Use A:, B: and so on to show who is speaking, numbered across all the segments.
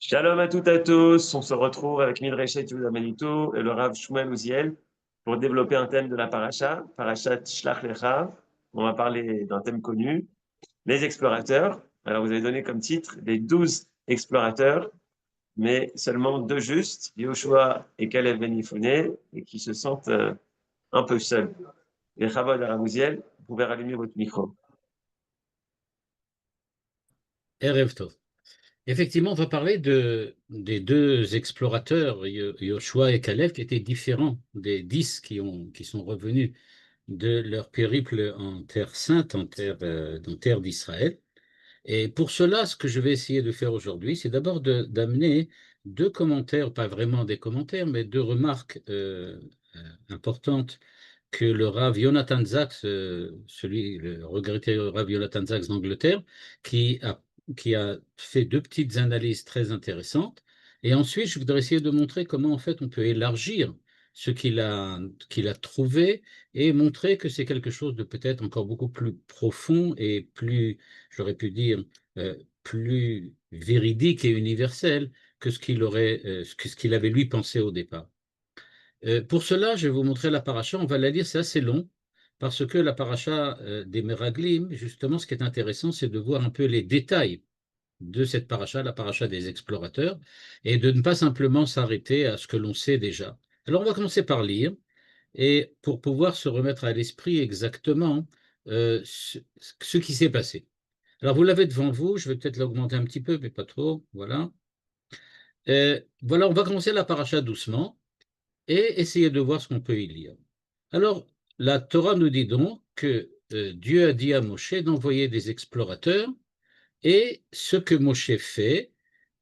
A: Shalom à toutes et à tous, on se retrouve avec Midreshet Yehuda Benito et le Rav Shmuel Uziel pour développer un thème de la paracha, Parashat Shlach Lecha. On va parler d'un thème connu, les explorateurs. Alors vous avez donné comme titre les 12 explorateurs, mais seulement deux justes, Yoshua et Caleb Ben Yifune, et qui se sentent un peu seuls. Les Chavod Rav Uziel, vous pouvez rallumer votre micro.
B: Erev Tov. Effectivement, on va parler des deux explorateurs, Yoshua et Caleb, qui étaient différents des 10 qui sont revenus de leur périple en Terre sainte, en terre d'Israël. Et pour cela, ce que je vais essayer de faire aujourd'hui, c'est d'abord d'amener deux commentaires, pas vraiment des commentaires, mais deux remarques importantes que le Rav Jonathan Sacks, le regretté Rav Jonathan Sacks d'Angleterre, qui a, qui a fait deux petites analyses très intéressantes. Et ensuite, je voudrais essayer de montrer comment en fait on peut élargir ce qu'il a trouvé et montrer que c'est quelque chose de peut-être encore beaucoup plus profond et plus, j'aurais pu dire, plus véridique et universel que ce qu'il avait lui pensé au départ. Pour cela, je vais vous montrer la paracha. On va la lire, c'est assez long, parce que la paracha des Meraglim, justement, ce qui est intéressant, c'est de voir un peu les détails de cette paracha, la paracha des explorateurs, et de ne pas simplement s'arrêter à ce que l'on sait déjà. Alors, on va commencer par lire, et pour pouvoir se remettre à l'esprit exactement ce qui s'est passé. Alors, vous l'avez devant vous, je vais peut-être l'augmenter un petit peu, mais pas trop, voilà. Voilà, on va commencer la paracha doucement et essayer de voir ce qu'on peut y lire. Alors, la Torah nous dit donc que Dieu a dit à Moshe d'envoyer des explorateurs, et ce que Moshe fait,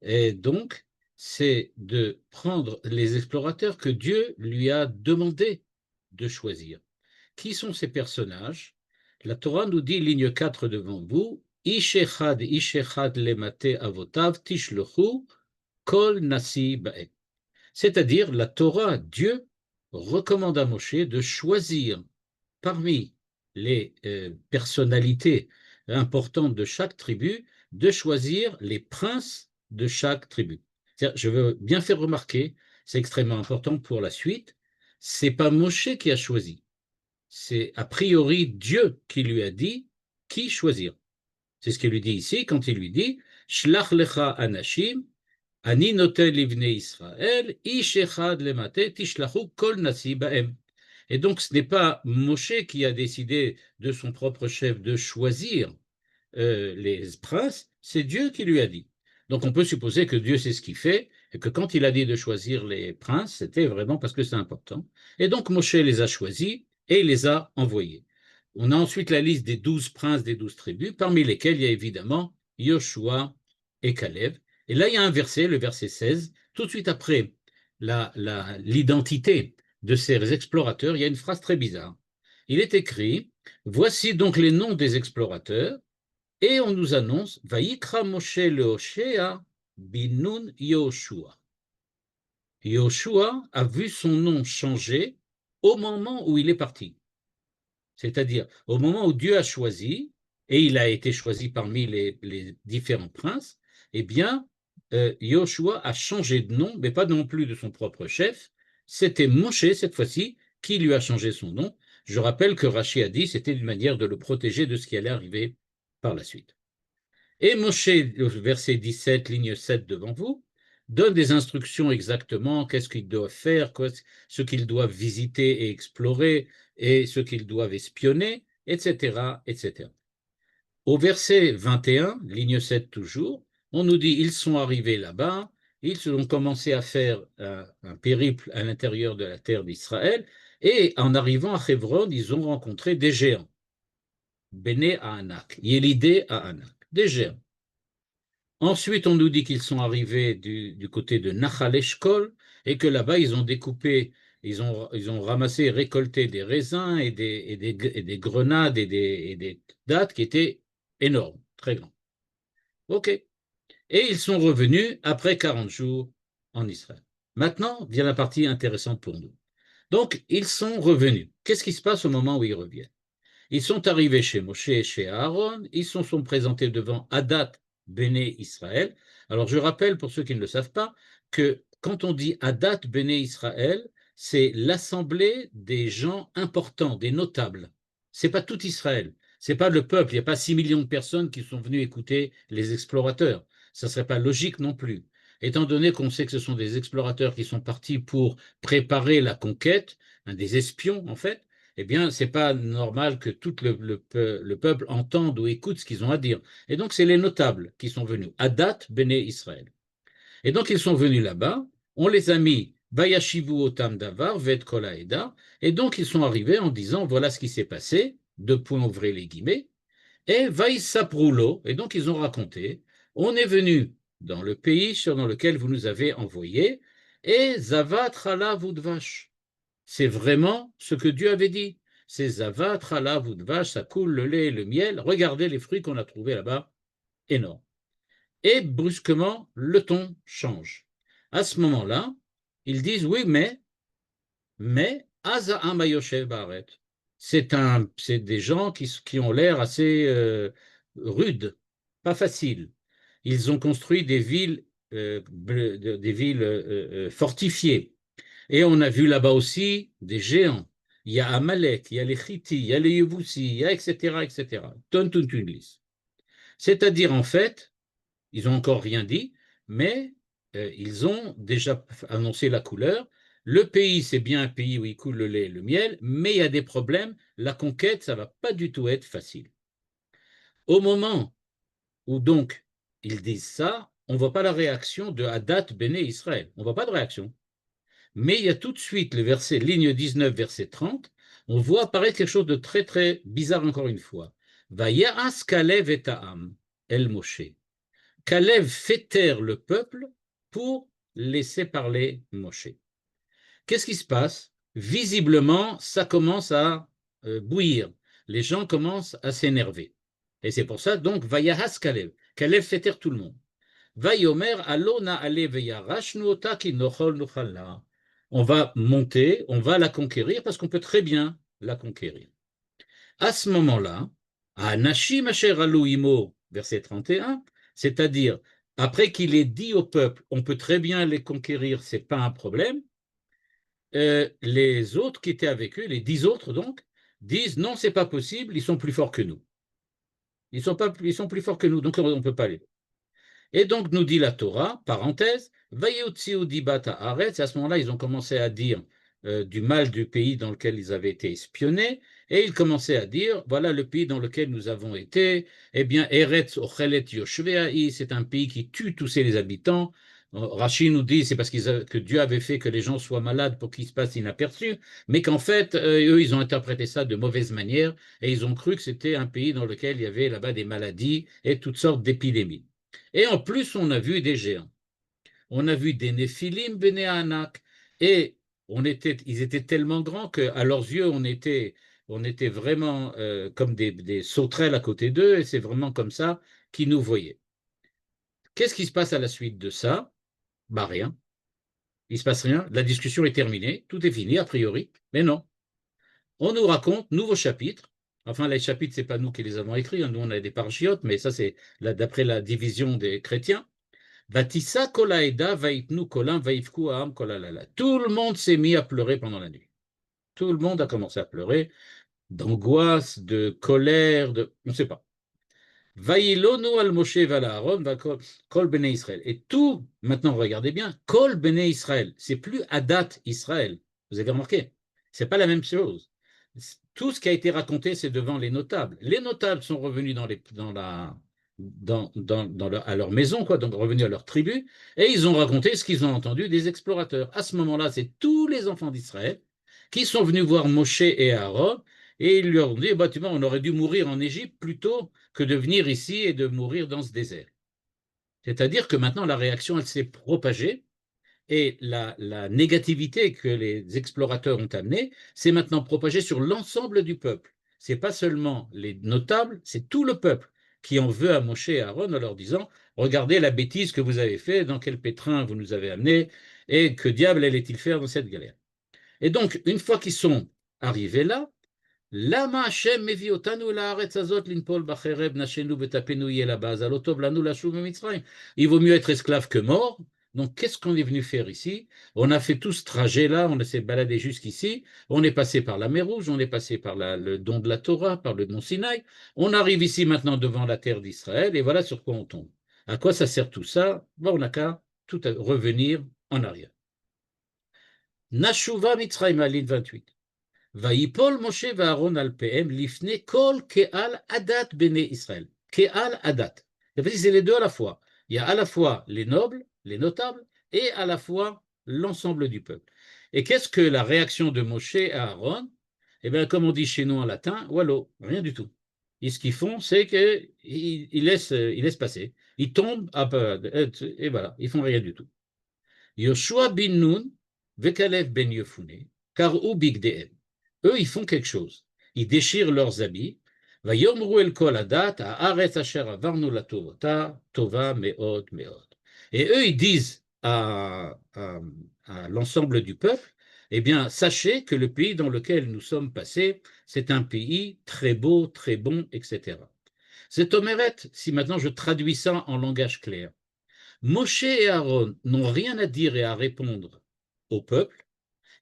B: est donc, c'est de prendre les explorateurs que Dieu lui a demandé de choisir. Qui sont ces personnages? La Torah nous dit, ligne 4 devant vous, Ish echad lemate avotav tishlechu kol nasi ba'et. C'est-à-dire, la Torah, Dieu, recommande à Moshe de choisir parmi les personnalités importantes de chaque tribu, de choisir les princes de chaque tribu. Je veux bien faire remarquer, c'est extrêmement important pour la suite, c'est pas Moshe qui a choisi, c'est a priori Dieu qui lui a dit qui choisir. C'est ce qu'il lui dit ici quand il lui dit Shlach lecha anashim Ani notel livne Israël, ish echad lemate tishlachu kol nasi ba'em. Et donc, ce n'est pas Moshe qui a décidé de son propre chef de choisir les princes, c'est Dieu qui lui a dit. Donc, on peut supposer que Dieu sait ce qu'il fait et que quand il a dit de choisir les princes, c'était vraiment parce que c'est important. Et donc, Moshe les a choisis et il les a envoyés. On a ensuite la liste des 12 princes des 12 tribus, parmi lesquels il y a évidemment Yoshua et Caleb. Et là, il y a un verset, le verset 16, tout de suite après l'identité de ces explorateurs, il y a une phrase très bizarre. Il est écrit, voici donc les noms des explorateurs, et on nous annonce, Vaïkra Moshe le Hoshea binun Yoshua. Yoshua a vu son nom changer au moment où il est parti. C'est-à-dire, au moment où Dieu a choisi, et il a été choisi parmi les différents princes, eh bien, Yoshua a changé de nom, mais pas non plus de son propre chef. C'était Moshe, cette fois-ci, qui lui a changé son nom. Je rappelle que Rachi a dit que c'était une manière de le protéger de ce qui allait arriver par la suite. Et Moshe, verset 17, ligne 7 devant vous, donne des instructions exactement, qu'est-ce qu'ils doivent faire, ce qu'ils doivent visiter et explorer, et ce qu'ils doivent espionner, etc., etc. Au verset 21, ligne 7 toujours, on nous dit, ils sont arrivés là-bas, ils ont commencé à faire un périple à l'intérieur de la terre d'Israël, et en arrivant à Hebron, ils ont rencontré des géants. Béné à Anak, Yélidé à Anak, des géants. Ensuite, on nous dit qu'ils sont arrivés du côté de Nachal Eshkol et que là-bas, ils ont découpé, ils ont ramassé et récolté des raisins et des grenades et des dattes qui étaient énormes, très grands. OK. Et ils sont revenus après 40 jours en Israël. Maintenant vient la partie intéressante pour nous. Donc, ils sont revenus. Qu'est-ce qui se passe au moment où ils reviennent? Ils sont arrivés chez Moshe et chez Aaron, ils se sont présentés devant Hadat Béné Israël. Alors je rappelle pour ceux qui ne le savent pas que quand on dit Adat Béné Israël, c'est l'assemblée des gens importants, des notables. C'est pas tout Israël, c'est pas le peuple. Il n'y a pas 6 millions de personnes qui sont venues écouter les explorateurs. Ça serait pas logique non plus. Étant donné qu'on sait que ce sont des explorateurs qui sont partis pour préparer la conquête, hein, des espions en fait, eh bien, c'est pas normal que tout le peuple entende ou écoute ce qu'ils ont à dire. Et donc, c'est les notables qui sont venus, Adat Béné Israël. Et donc, ils sont venus là-bas, on les a mis, Vayashivu Otam Davar, Vet Kol Haeda, et donc ils sont arrivés en disant, voilà ce qui s'est passé, deux points ouvrés les guillemets, et Vaïsaproulo, et donc ils ont raconté, on est venu dans le pays dans lequel vous nous avez envoyés, et Zavat Chala Vudvash. C'est vraiment ce que Dieu avait dit. C'est Zavat Chala Vudvash, ça coule le lait et le miel. Regardez les fruits qu'on a trouvés là-bas, énormes. Et brusquement, le ton change. À ce moment-là, ils disent oui, mais Azaam Hayoshev Baaret. C'est des gens qui ont l'air assez rudes, pas faciles. Ils ont construit des villes fortifiées. Et on a vu là-bas aussi des géants. Il y a Amalek, il y a les Chiti, il y a les Yevoussi, il y a etc., etc. Donne toute une liste. C'est-à-dire, en fait, ils n'ont encore rien dit, mais ils ont déjà annoncé la couleur. Le pays, c'est bien un pays où il coule le lait et le miel, mais il y a des problèmes. La conquête, ça ne va pas du tout être facile. Au moment où donc ils disent ça, on ne voit pas la réaction de Hadat Béné Israël. On ne voit pas de réaction. Mais il y a tout de suite le verset, ligne 19, verset 30, on voit apparaître quelque chose de très très bizarre encore une fois. Vayas Kalev et Ta'am, El Moshe. Kalev fait taire le peuple pour laisser parler Moshe. Qu'est-ce qui se passe? Visiblement, ça commence à bouillir. Les gens commencent à s'énerver. Et c'est pour ça, donc, Vayahas Kalev. Kalev fait taire tout le monde. Vayomer alona ale veyarashnu ota ki nochol nuchala. On va monter, on va la conquérir parce qu'on peut très bien la conquérir. À ce moment-là, Anashim asher alu imo, verset 31, c'est-à-dire, après qu'il ait dit au peuple, on peut très bien les conquérir, c'est pas un problème, les autres qui étaient avec eux, les 10 autres donc, disent non, c'est pas possible, ils sont plus forts que nous. Ils sont plus forts que nous, donc on ne peut pas les. Et donc, nous dit la Torah, parenthèse, Vayotziu dibat haaretz, à ce moment-là, ils ont commencé à dire du mal du pays dans lequel ils avaient été espionnés, et ils commençaient à dire, voilà le pays dans lequel nous avons été, eh bien, Eretz ochelet yoshveai, c'est un pays qui tue tous ses habitants. Rashi nous dit, c'est parce que Dieu avait fait que les gens soient malades pour qu'ils se passent inaperçus, mais qu'en fait, eux, ils ont interprété ça de mauvaise manière, et ils ont cru que c'était un pays dans lequel il y avait là-bas des maladies et toutes sortes d'épidémies. Et en plus, on a vu des géants. On a vu des Néphilim, Béné Anak. Et ils étaient tellement grands qu'à leurs yeux, on était vraiment comme des sauterelles à côté d'eux, et c'est vraiment comme ça qu'ils nous voyaient. Qu'est-ce qui se passe à la suite de ça? Bah rien. Il ne se passe rien. La discussion est terminée. Tout est fini, a priori. Mais non. On nous raconte nouveau chapitre. Enfin, les chapitres, ce n'est pas nous qui les avons écrits. Nous, on a des parachiotes, mais ça, c'est d'après la division des chrétiens. Vatissa kolaeda vaitnu kolam vaifku aham kolalala. Tout le monde s'est mis à pleurer pendant la nuit. Tout le monde a commencé à pleurer, d'angoisse, de colère, on ne sait pas. Vaïlono al Moshe val Aaron va kol bnei Israël. Et tout, maintenant regardez bien, kol bnei Israël. C'est plus Adat Israël. Vous avez remarqué? C'est pas la même chose. Tout ce qui a été raconté, c'est devant les notables. Les notables sont revenus à leur maison, quoi, donc revenus à leur tribu, et ils ont raconté ce qu'ils ont entendu des explorateurs. À ce moment-là, c'est tous les enfants d'Israël qui sont venus voir Moshe et Aaron, et ils leur ont dit, bah, tu vois, on aurait dû mourir en Égypte plutôt que de venir ici et de mourir dans ce désert. C'est-à-dire que maintenant, la réaction, elle s'est propagée, et la négativité que les explorateurs ont amenée s'est maintenant propagée sur l'ensemble du peuple. Ce n'est pas seulement les notables, c'est tout le peuple qui en veut à Moshe et à Aaron en leur disant, regardez la bêtise que vous avez fait, dans quel pétrin vous nous avez amenés, et que diable allait-il faire dans cette galère. Et donc, une fois qu'ils sont arrivés là, Lama Hashem mevi otanu la'aretz hazot linpol b'chereb nashenu v'tapenu yeh là-bas, zalo tov lanu lashuv mitzrayim. Il vaut mieux être esclave que mort. Donc, qu'est-ce qu'on est venu faire ici? On a fait tout ce trajet-là, on s'est baladé jusqu'ici, on est passé par la mer Rouge, on est passé par le don de la Torah, par le mont Sinaï, on arrive ici maintenant devant la terre d'Israël, et voilà sur quoi on tombe. À quoi ça sert tout ça? Bon, on n'a qu'à tout revenir en arrière. Nashuva Mitzrayim, ligne 28. Vaïpol Moshe Aaron al PM lifne kol ke'al adat bene Israël. Ke'al adat. C'est les deux à la fois. Il y a à la fois les nobles, les notables, et à la fois l'ensemble du peuple. Et qu'est-ce que la réaction de Moshe et Aaron? Eh bien, comme on dit chez nous en latin, wallo, rien du tout. Et ce qu'ils font, c'est qu'ils laissent passer. Ils tombent et voilà, ils font rien du tout. Yoshua bin Nun, Vekalev ben Yefune, Karou bigdeem. Eux, ils font quelque chose. Ils déchirent leurs habits. Vayomru el kol adat, haaretz asher avarnu la tovota, tova meod meod. Et eux, ils disent à l'ensemble du peuple, eh bien, sachez que le pays dans lequel nous sommes passés, c'est un pays très beau, très bon, etc. C'est Omeret, si maintenant je traduis ça en langage clair. Moshe et Aaron n'ont rien à dire et à répondre au peuple.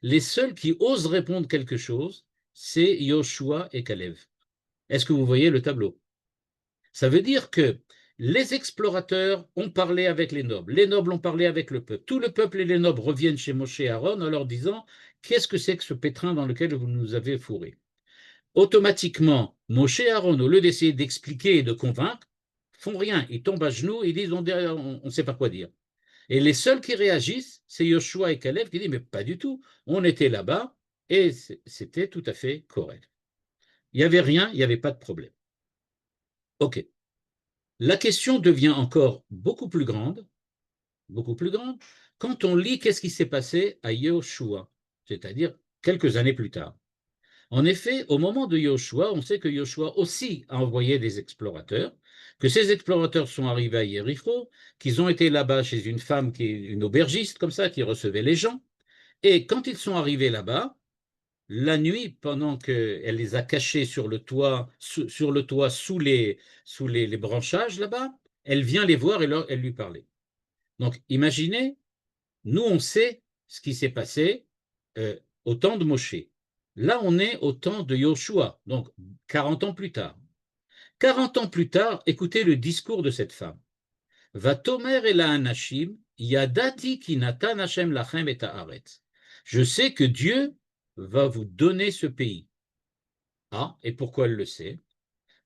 B: Les seuls qui osent répondre quelque chose, c'est Yoshua et Kalev. Est-ce que vous voyez le tableau? Ça veut dire que les explorateurs ont parlé avec les nobles ont parlé avec le peuple. Tout le peuple et les nobles reviennent chez Moshe et Aaron en leur disant « Qu'est-ce que c'est que ce pétrin dans lequel vous nous avez fourré ?» Automatiquement, Moshe et Aaron, au lieu d'essayer d'expliquer et de convaincre, font rien. Ils tombent à genoux et disent « On ne sait pas quoi dire ». Et les seuls qui réagissent, c'est Yoshua et Caleb qui disent, mais pas du tout, on était là-bas et c'était tout à fait correct. Il n'y avait rien, il n'y avait pas de problème. Ok. La question devient encore beaucoup plus grande, quand on lit qu'est-ce qui s'est passé à Yoshua, c'est-à-dire quelques années plus tard. En effet, au moment de Yoshua, on sait que Yoshua aussi a envoyé des explorateurs, que ces explorateurs sont arrivés à Jéricho, qu'ils ont été là-bas chez une femme qui est une aubergiste comme ça, qui recevait les gens. Et quand ils sont arrivés là-bas, la nuit, pendant qu'elle les a cachés sur le toit, sous les branchages là-bas, elle vient les voir et elle lui parlait. Donc imaginez, nous on sait ce qui s'est passé au temps de Moshe. Là, on est au temps de Yoshua, donc 40 ans plus tard. 40 ans plus tard, écoutez le discours de cette femme. Vatomer ela anashim, yadati ki natan Hashem lachem et haaretz. Je sais que Dieu va vous donner ce pays. Ah, et pourquoi elle le sait?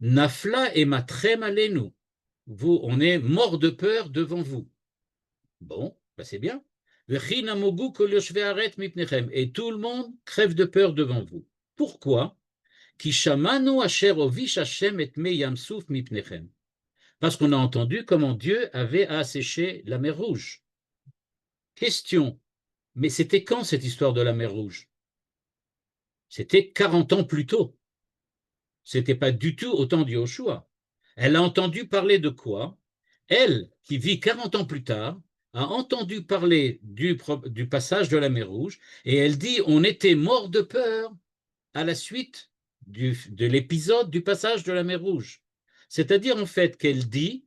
B: Nafla et matrem alenu. Vous, on est mort de peur devant vous. Bon, ben c'est bien. Et tout le monde crève de peur devant vous. Pourquoi? Parce qu'on a entendu comment Dieu avait asséché la mer Rouge. Question, mais c'était quand cette histoire de la mer Rouge? C'était 40 ans plus tôt. C'était pas du tout au temps de Yoshua. Elle a entendu parler de quoi? Elle, qui vit 40 ans plus tard, a entendu parler du passage de la mer Rouge, et elle dit on était mort de peur à la suite de l'épisode du passage de la mer Rouge. C'est-à-dire en fait qu'elle dit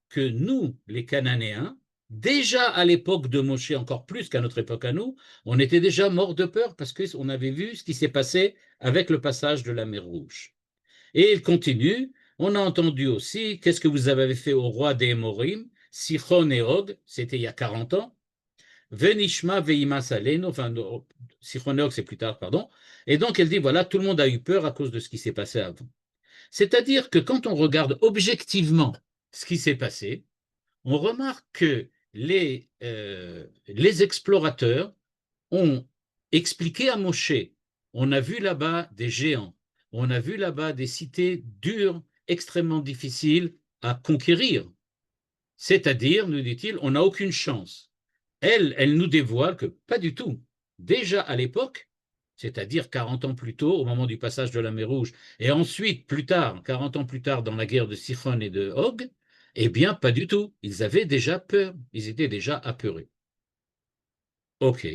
B: que nous, les Cananéens, déjà à l'époque de Moshe, encore plus qu'à notre époque à nous, on était déjà morts de peur parce qu'on avait vu ce qui s'est passé avec le passage de la mer Rouge. Et il continue, on a entendu aussi, qu'est-ce que vous avez fait au roi des Émorim, Sichon et Og, c'était il y a 40 ans, Venishma veima saleno, enfin, Sichon et Og c'est plus tard, pardon, et donc elle dit, voilà, tout le monde a eu peur à cause de ce qui s'est passé avant. C'est-à-dire que quand on regarde objectivement ce qui s'est passé, on remarque que les explorateurs ont expliqué à Moshe, on a vu là-bas des géants, on a vu là-bas des cités dures, extrêmement difficiles à conquérir. C'est-à-dire, nous dit-il, on n'a aucune chance. Elle nous dévoile que pas du tout. Déjà à l'époque, c'est-à-dire 40 ans plus tôt, au moment du passage de la mer Rouge, et ensuite, plus tard, 40 ans plus tard, dans la guerre de Sichon et de Og, eh bien, pas du tout. Ils avaient déjà peur. Ils étaient déjà apeurés. OK.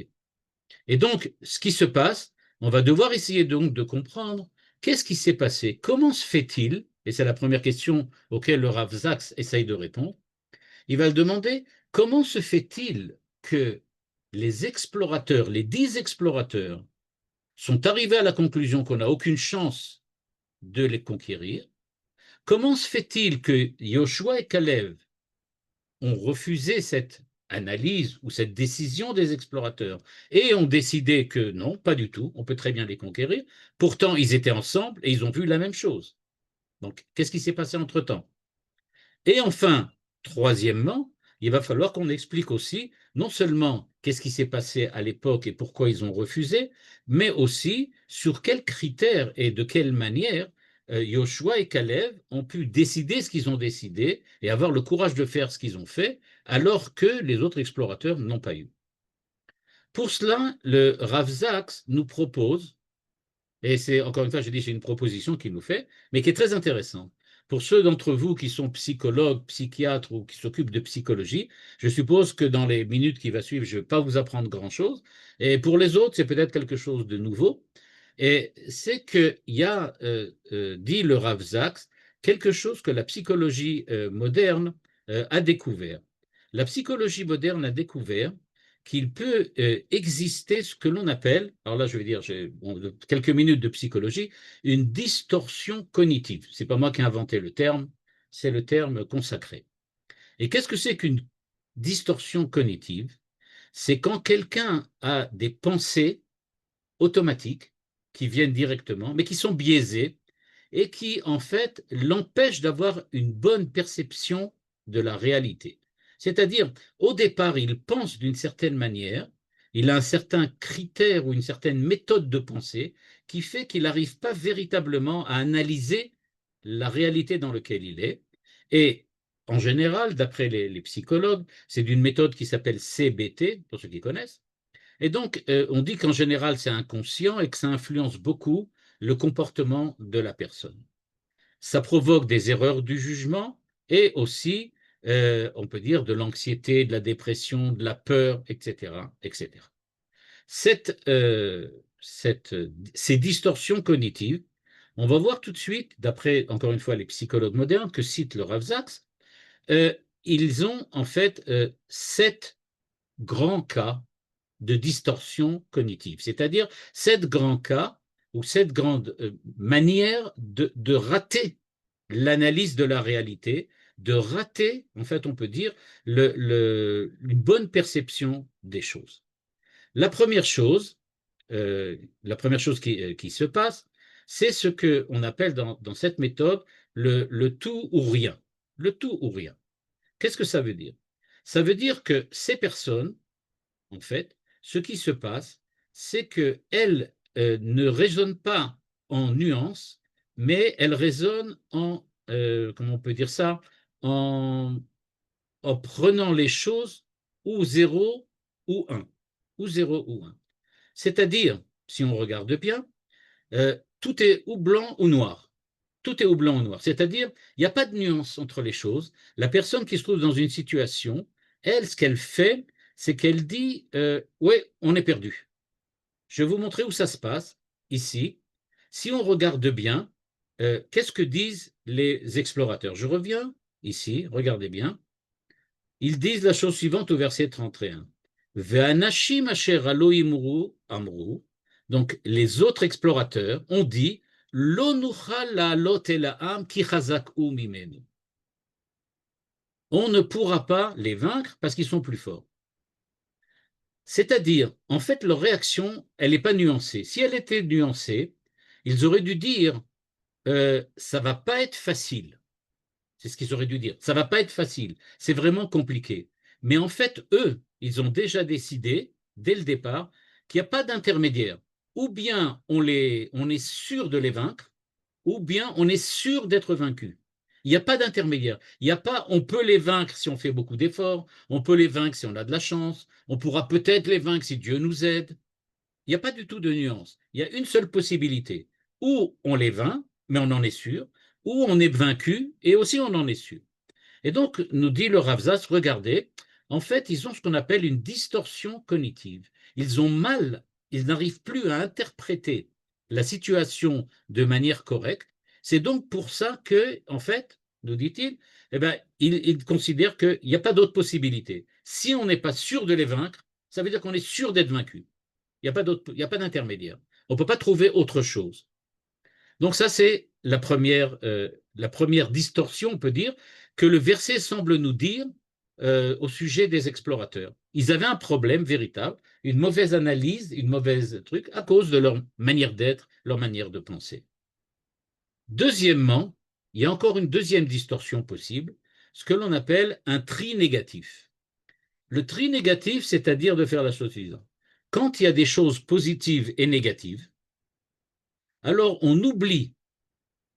B: Et donc, ce qui se passe, on va devoir essayer donc de comprendre Qu'est-ce qui s'est passé? Comment se fait-il, et c'est la première question auquel le Rav Zaks essaye de répondre, il va le demander, comment se fait-il que les explorateurs, les 10 explorateurs, sont arrivés à la conclusion qu'on n'a aucune chance de les conquérir? Comment se fait-il que Joshua et Caleb ont refusé cette analyse ou cette décision des explorateurs et ont décidé que non, pas du tout, on peut très bien les conquérir? Pourtant, ils étaient ensemble et ils ont vu la même chose. Donc, qu'est-ce qui s'est passé entre-temps? Et enfin, troisièmement, il va falloir qu'on explique aussi non seulement qu'est-ce qui s'est passé à l'époque et pourquoi ils ont refusé, mais aussi sur quels critères et de quelle manière Joshua et Caleb ont pu décider ce qu'ils ont décidé et avoir le courage de faire ce qu'ils ont fait, alors que les autres explorateurs n'ont pas eu. Pour cela, le Rav Zaks nous propose, et c'est encore une fois, je dis, c'est une proposition qu'il nous fait, mais qui est très intéressante. Pour ceux d'entre vous qui sont psychologues, psychiatres ou qui s'occupent de psychologie, je suppose que dans les minutes qui vont suivre, je ne vais pas vous apprendre grand-chose. Et pour les autres, c'est peut-être quelque chose de nouveau. Et c'est qu'il y a, dit le Rav Zaks, quelque chose que la psychologie moderne a découvert. La psychologie moderne a découvert qu'il peut exister ce que l'on appelle, alors là je vais dire quelques minutes de psychologie, une distorsion cognitive. Ce n'est pas moi qui ai inventé le terme, c'est le terme consacré. Et qu'est-ce que c'est qu'une distorsion cognitive? C'est quand quelqu'un a des pensées automatiques qui viennent directement, mais qui sont biaisées et qui, en fait, l'empêchent d'avoir une bonne perception de la réalité. C'est-à-dire, au départ, il pense d'une certaine manière, il a un certain critère ou une certaine méthode de pensée qui fait qu'il n'arrive pas véritablement à analyser la réalité dans laquelle il est. Et en général, d'après les psychologues, c'est d'une méthode qui s'appelle CBT, pour ceux qui connaissent. Et donc, on dit qu'en général, c'est inconscient et que ça influence beaucoup le comportement de la personne. Ça provoque des erreurs du jugement et aussi, on peut dire, de l'anxiété, de la dépression, de la peur, etc., etc. Ces distorsions cognitives, on va voir tout de suite, d'après, encore une fois, les psychologues modernes que cite le Rav Zaks, ils ont en fait 7 grands cas de distorsion cognitive, c'est-à-dire 7 grands cas ou 7 grandes manières de rater l'analyse de la réalité, de rater, en fait, on peut dire, une bonne perception des choses. La première chose, qui se passe, c'est ce qu'on appelle dans cette méthode le tout ou rien. Le tout ou rien. Qu'est-ce que ça veut dire? Ça veut dire que ces personnes, en fait, ce qui se passe, c'est qu'elles ne raisonnent pas en nuances, mais elles raisonnent en, comment on peut dire ça, en, en prenant les choses ou 0 ou 1, ou 0 ou 1. C'est-à-dire, si on regarde bien, tout est ou blanc ou noir. Tout est ou blanc ou noir. C'est-à-dire, il n'y a pas de nuance entre les choses. La personne qui se trouve dans une situation, elle, ce qu'elle fait, c'est qu'elle dit oui, on est perdu. Je vais vous montrer où ça se passe, ici. Si on regarde bien, qu'est-ce que disent les explorateurs? Je reviens ici, regardez bien. Ils disent la chose suivante au verset 31. Ve'anashim asher alo imru amru. Donc, les autres explorateurs ont dit Lo nuchal la'alot el ha'am ki chazak'u mimenu. On ne pourra pas les vaincre parce qu'ils sont plus forts. C'est-à-dire, en fait, leur réaction, elle n'est pas nuancée. Si elle était nuancée, ils auraient dû dire ça va pas être facile. C'est ce qu'ils auraient dû dire. Ça va pas être facile. C'est vraiment compliqué. Mais en fait, eux, ils ont déjà décidé, dès le départ, qu'il n'y a pas d'intermédiaire. Ou bien on est sûr de les vaincre, ou bien on est sûr d'être vaincu. Il n'y a pas d'intermédiaire. Il n'y a pas, on peut les vaincre si on fait beaucoup d'efforts, on peut les vaincre si on a de la chance, on pourra peut-être les vaincre si Dieu nous aide. Il n'y a pas du tout de nuance. Il y a une seule possibilité. Ou on les vainc, mais on en est sûr, ou on est vaincu, et aussi on en est sûr. Et donc, nous dit le Rav Zaks, regardez, en fait, ils ont ce qu'on appelle une distorsion cognitive. Ils ont mal, ils n'arrivent plus à interpréter la situation de manière correcte. C'est donc pour ça que, en fait, nous dit-il, eh ben, il considère qu'il n'y a pas d'autre possibilité. Si on n'est pas sûr de les vaincre, ça veut dire qu'on est sûr d'être vaincu. Il n'y a pas d'intermédiaire. On ne peut pas trouver autre chose. Donc ça, c'est la première distorsion, on peut dire, que le verset semble nous dire au sujet des explorateurs. Ils avaient un problème véritable, une mauvaise analyse, une mauvaise truc, à cause de leur manière d'être, leur manière de penser. Deuxièmement, il y a encore une deuxième distorsion possible, ce que l'on appelle un tri négatif. Le tri négatif, c'est-à-dire de faire la chose suivante. Quand il y a des choses positives et négatives, alors on oublie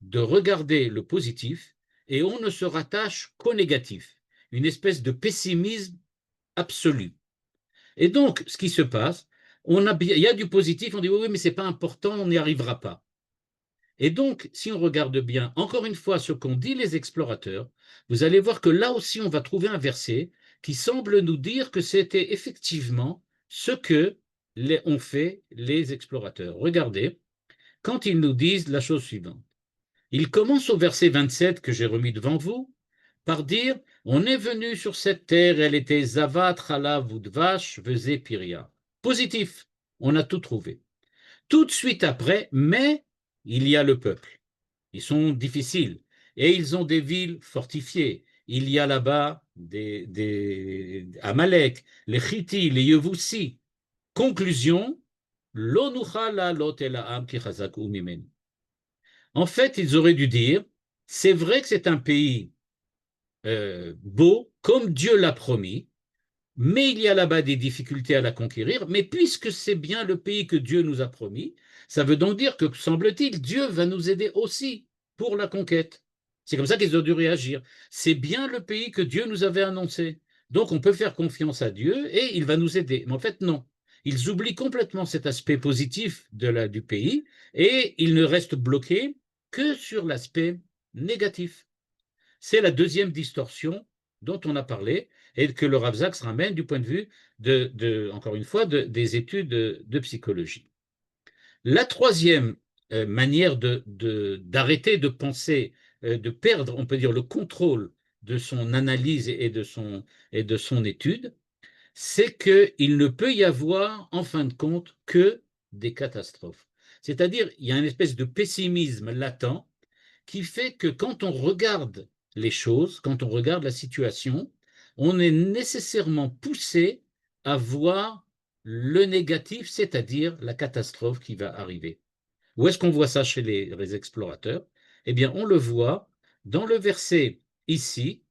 B: de regarder le positif et on ne se rattache qu'au négatif, une espèce de pessimisme absolu. Et donc, ce qui se passe, il y a du positif, on dit oui, mais ce n'est pas important, on n'y arrivera pas. Et donc, si on regarde bien, encore une fois, ce qu'ont dit les explorateurs, vous allez voir que là aussi, on va trouver un verset qui semble nous dire que c'était effectivement ce que ont fait les explorateurs. Regardez, quand ils nous disent la chose suivante. Il commence au verset 27 que j'ai remis devant vous par dire on est venu sur cette terre, elle était Zavat, Chalav, Udvash, Vezé, Piria. Positif, on a tout trouvé. Tout de suite après, mais il y a le peuple. Ils sont difficiles et ils ont des villes fortifiées. Il y a là-bas des Amalek, les Chiti, les Yevoussi. Conclusion, Lo nuchala lot elaam ki chazak u'mimenu. En fait, ils auraient dû dire, c'est vrai que c'est un pays beau, comme Dieu l'a promis, mais il y a là-bas des difficultés à la conquérir, mais puisque c'est bien le pays que Dieu nous a promis, ça veut donc dire que, semble-t-il, Dieu va nous aider aussi pour la conquête. C'est comme ça qu'ils ont dû réagir. C'est bien le pays que Dieu nous avait annoncé. Donc on peut faire confiance à Dieu et il va nous aider. Mais en fait, non. Ils oublient complètement cet aspect positif du pays et ils ne restent bloqués que sur l'aspect négatif. C'est la deuxième distorsion dont on a parlé et que le Rav Zaks ramène du point de vue encore une fois, des études de psychologie. La troisième manière d'arrêter de penser, de perdre, on peut dire, le contrôle de son analyse et de son étude, c'est qu'il ne peut y avoir, en fin de compte, que des catastrophes. C'est-à-dire, il y a une espèce de pessimisme latent qui fait que quand on regarde les choses, quand on regarde la situation, on est nécessairement poussé à voir le négatif, c'est-à-dire la catastrophe qui va arriver. Où est-ce qu'on voit ça chez les explorateurs? Eh bien, on le voit dans le verset ici,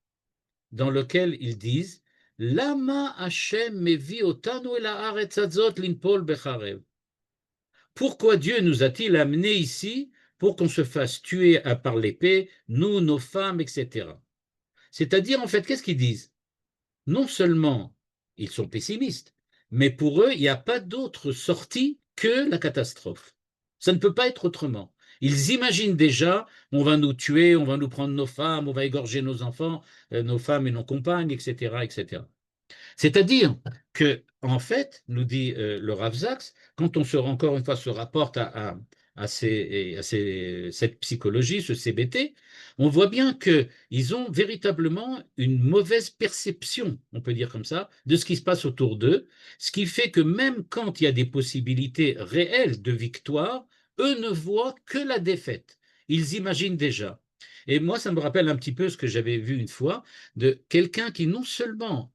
B: dans lequel ils disent Lama Hashem mevi otanu el haaretz hazot linpol becharev. Pourquoi Dieu nous a-t-il amenés ici pour qu'on se fasse tuer par l'épée, nous, nos femmes, etc. C'est-à-dire, en fait, qu'est-ce qu'ils disent? Non seulement ils sont pessimistes, mais pour eux, il n'y a pas d'autre sortie que la catastrophe. Ça ne peut pas être autrement. Ils imaginent déjà, on va nous tuer, on va nous prendre nos femmes, on va égorger nos enfants, nos femmes et nos compagnes, etc., etc. C'est-à-dire que, en fait, nous dit le Rav Zaks, quand on encore une fois se rapporte cette psychologie, ce CBT, on voit bien qu'ils ont véritablement une mauvaise perception, on peut dire comme ça, de ce qui se passe autour d'eux, ce qui fait que même quand il y a des possibilités réelles de victoire, eux ne voient que la défaite. Ils imaginent déjà. Et moi, ça me rappelle un petit peu ce que j'avais vu une fois de quelqu'un qui non seulement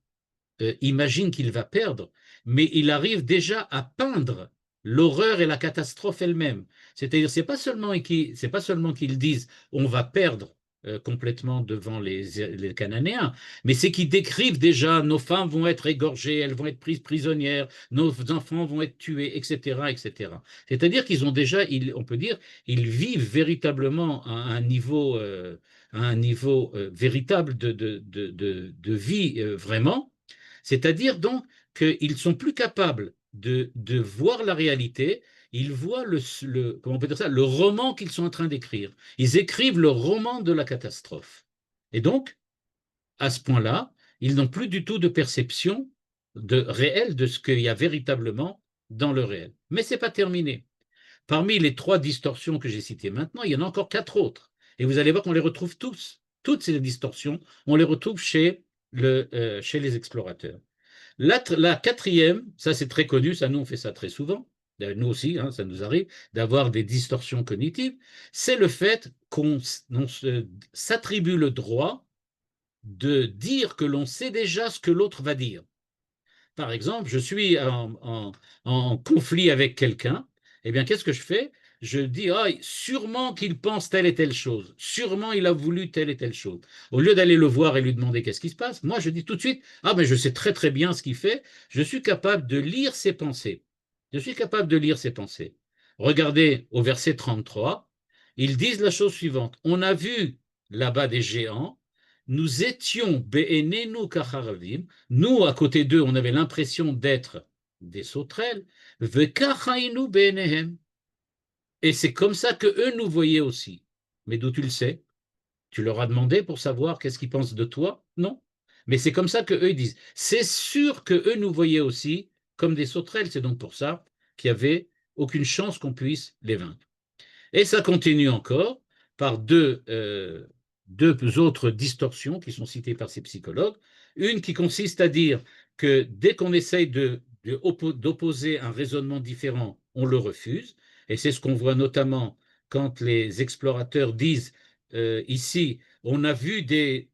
B: imagine qu'il va perdre, mais il arrive déjà à peindre l'horreur et la catastrophe elle-même. C'est-à-dire, c'est pas seulement qu'ils disent on va perdre complètement devant les Cananéens, mais c'est qu'ils décrivent déjà nos femmes vont être égorgées, elles vont être prises prisonnières, nos enfants vont être tués, etc., etc. C'est-à-dire qu'ils ont déjà, on peut dire, ils vivent véritablement à un niveau véritable de vie vraiment. C'est-à-dire donc qu'ils sont plus capables de voir la réalité, ils voient comment on peut dire ça, le roman qu'ils sont en train d'écrire. Ils écrivent le roman de la catastrophe. Et donc, à ce point-là, ils n'ont plus du tout de perception réelle de ce qu'il y a véritablement dans le réel. Mais ce n'est pas terminé. parmi les 3 distorsions que j'ai citées maintenant, il y en a encore 4 autres. Et vous allez voir qu'on les retrouve tous. Toutes ces distorsions, on les retrouve chez les explorateurs. La quatrième, ça c'est très connu, ça nous on fait ça très souvent, nous aussi, hein, ça nous arrive d'avoir des distorsions cognitives, c'est le fait qu'on s'attribue le droit de dire que l'on sait déjà ce que l'autre va dire. Par exemple, je suis en conflit avec quelqu'un, eh bien, qu'est-ce que je fais? Je dis, ah, sûrement qu'il pense telle et telle chose, sûrement il a voulu telle et telle chose. Au lieu d'aller le voir et lui demander qu'est-ce qui se passe, moi je dis tout de suite, ah, mais je sais très très bien ce qu'il fait, je suis capable de lire ses pensées. Je suis capable de lire ses pensées. Regardez au verset 33, ils disent la chose suivante, on a vu là-bas des géants, nous étions be'enenu kacharavim, nous, à côté d'eux, on avait l'impression d'être des sauterelles. Et c'est comme ça que eux nous voyaient aussi. Mais d'où tu le sais? Tu leur as demandé pour savoir qu'est-ce qu'ils pensent de toi? Non. Mais c'est comme ça que eux disent. C'est sûr que eux nous voyaient aussi comme des sauterelles. C'est donc pour ça qu'il n'y avait aucune chance qu'on puisse les vaincre. Et ça continue encore par deux autres distorsions qui sont citées par ces psychologues. Une qui consiste à dire que dès qu'on essaye d'opposer un raisonnement différent, on le refuse. Et c'est ce qu'on voit notamment quand les explorateurs disent ici, on a vu des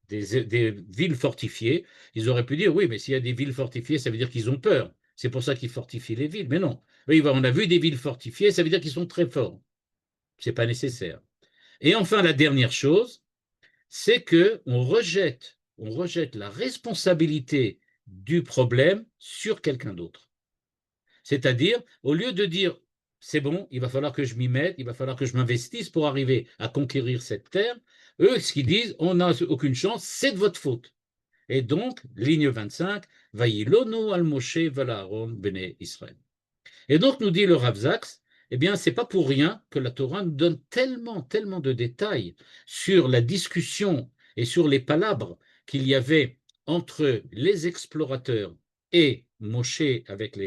B: villes fortifiées. Ils auraient pu dire, oui, mais s'il y a des villes fortifiées, ça veut dire qu'ils ont peur. C'est pour ça qu'ils fortifient les villes. Mais non. Oui, on a vu des villes fortifiées, ça veut dire qu'ils sont très forts. Ce n'est pas nécessaire. Et enfin, la dernière chose, c'est qu'on rejette la responsabilité du problème sur quelqu'un d'autre. C'est-à-dire, au lieu de dire, c'est bon, il va falloir que je m'y mette, il va falloir que je m'investisse pour arriver à conquérir cette terre, eux, ce qu'ils disent, on n'a aucune chance, c'est de votre faute. Et donc, ligne 25, Vaïlono al Moshe Valaron Bene Israël. Et donc, nous dit le Rav Zaks, eh bien, c'est pas pour rien que la Torah nous donne tellement, tellement de détails sur la discussion et sur les palabres qu'il y avait entre les explorateurs et Moshe avec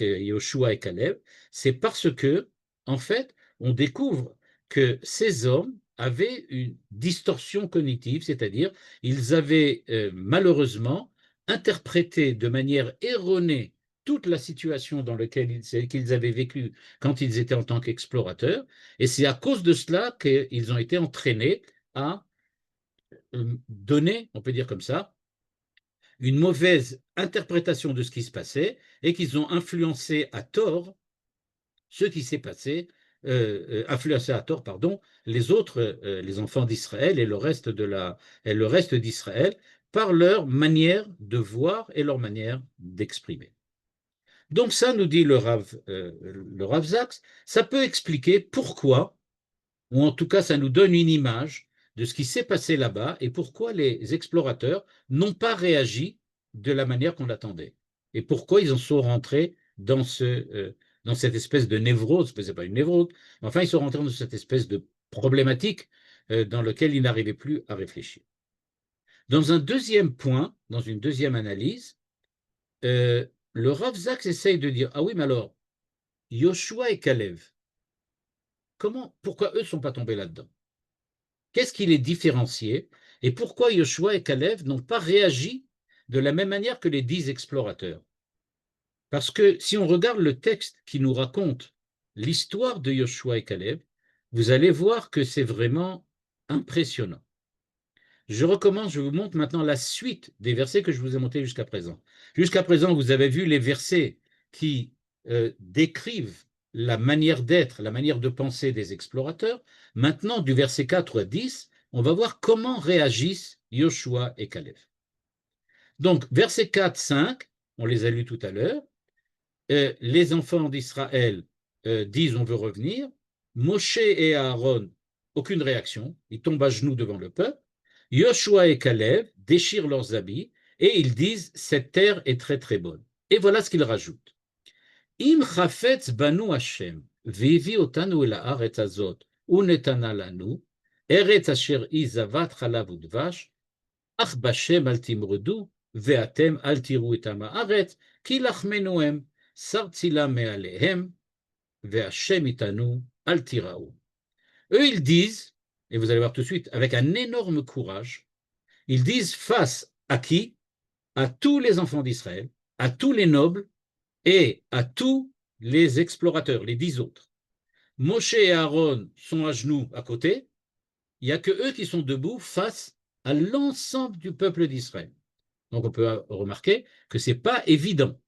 B: Yoshua et Caleb. C'est parce que, en fait, on découvre que ces hommes avaient une distorsion cognitive, c'est-à-dire ils avaient malheureusement interprété de manière erronée toute la situation dans laquelle qu'ils avaient vécu quand ils étaient en tant qu'explorateurs, et c'est à cause de cela qu'ils ont été entraînés à donner, on peut dire comme ça, une mauvaise interprétation de ce qui se passait, et qu'ils ont influencé à tort ce qui s'est passé, influencé à tort, pardon, les autres, les enfants d'Israël et le reste d'Israël, par leur manière de voir et leur manière d'exprimer. Donc ça, nous dit le Rav Zaks, ça peut expliquer pourquoi, ou en tout cas ça nous donne une image de ce qui s'est passé là-bas et pourquoi les explorateurs n'ont pas réagi de la manière qu'on attendait. Et pourquoi ils en sont rentrés dans cette espèce de névrose, ce n'est pas une névrose, mais enfin ils sont rentrés dans cette espèce de problématique dans laquelle ils n'arrivaient plus à réfléchir. Dans un deuxième point, dans une deuxième analyse, le Rav Zaks essaye de dire, ah oui, mais alors, Yoshua et Caleb, pourquoi eux ne sont pas tombés là-dedans? Qu'est-ce qui les différenciait? Et pourquoi Yoshua et Caleb n'ont pas réagi de la même manière que les 10 explorateurs? Parce que si on regarde le texte qui nous raconte l'histoire de Yoshua et Caleb, vous allez voir que c'est vraiment impressionnant. Je recommence, je vous montre maintenant la suite des versets que je vous ai montrés jusqu'à présent. Jusqu'à présent, vous avez vu les versets qui décrivent la manière d'être, la manière de penser des explorateurs. Maintenant, du verset 4 à 10, on va voir comment réagissent Yoshua et Caleb. Donc, versets 4, 5, on les a lus tout à l'heure. Les enfants d'Israël disent on veut revenir. Moshe et Aaron, aucune réaction, ils tombent à genoux devant le peuple. Yoshua et Caleb déchirent leurs habits et ils disent cette terre est très très bonne. Et voilà ce qu'ils rajoutent. Im chafetz banu Hashem vivi otanu el haaretz azot unetana lanu eretz asher izavat chalav udvash ach bashem al timrudu ve'atem al tiru etam haaretz ki lachmenu hem sartzila me'alehem ve'Hashem itanu al tiraou. Eux, ils disent, et vous allez voir tout de suite, avec un énorme courage, ils disent face à qui? À tous les enfants d'Israël, à tous les nobles et à tous les explorateurs, les 10 autres. Moshe et Aaron sont à genoux à côté, il n'y a que eux qui sont debout face à l'ensemble du peuple d'Israël. Donc on peut remarquer que ce n'est pas évident.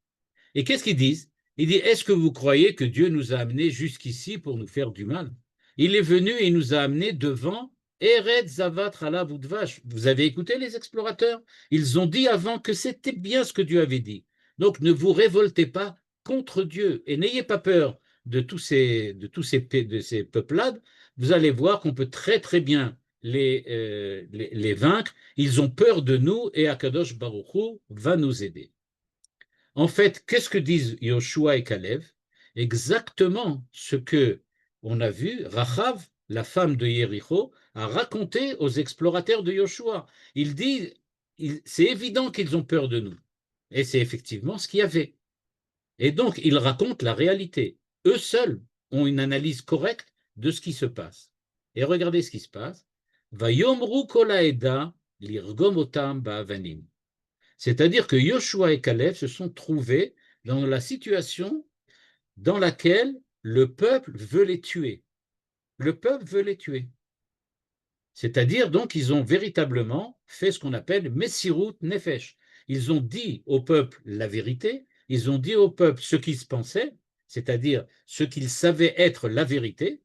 B: Et qu'est-ce qu'ils disent? Ils disent, est-ce que vous croyez que Dieu nous a amenés jusqu'ici pour nous faire du mal? Il est venu et il nous a amenés devant Eretz Zavat Halav Udvash. Vous avez écouté les explorateurs? Ils ont dit avant que c'était bien ce que Dieu avait dit. Donc ne vous révoltez pas contre Dieu et n'ayez pas peur de ces peuplades. Vous allez voir qu'on peut très très bien les vaincre. Ils ont peur de nous et Akadosh Baruch Hu va nous aider. En fait, qu'est-ce que disent Yoshua et Kalev? Exactement ce que on a vu, Rachav, la femme de Yéricho, a raconté aux explorateurs de Yoshua. Il dit, c'est évident qu'ils ont peur de nous. Et c'est effectivement ce qu'il y avait. Et donc, ils racontent la réalité. Eux seuls ont une analyse correcte de ce qui se passe. Et regardez ce qui se passe. Vayomru kol haeda lirgom otam ba'avanim. C'est-à-dire que Yoshua et Caleb se sont trouvés dans la situation dans laquelle le peuple veut les tuer. Le peuple veut les tuer. C'est-à-dire donc ils ont véritablement fait ce qu'on appelle Messirut Nefesh. Ils ont dit au peuple la vérité, ils ont dit au peuple ce qu'ils se pensaient, c'est-à-dire ce qu'ils savaient être la vérité,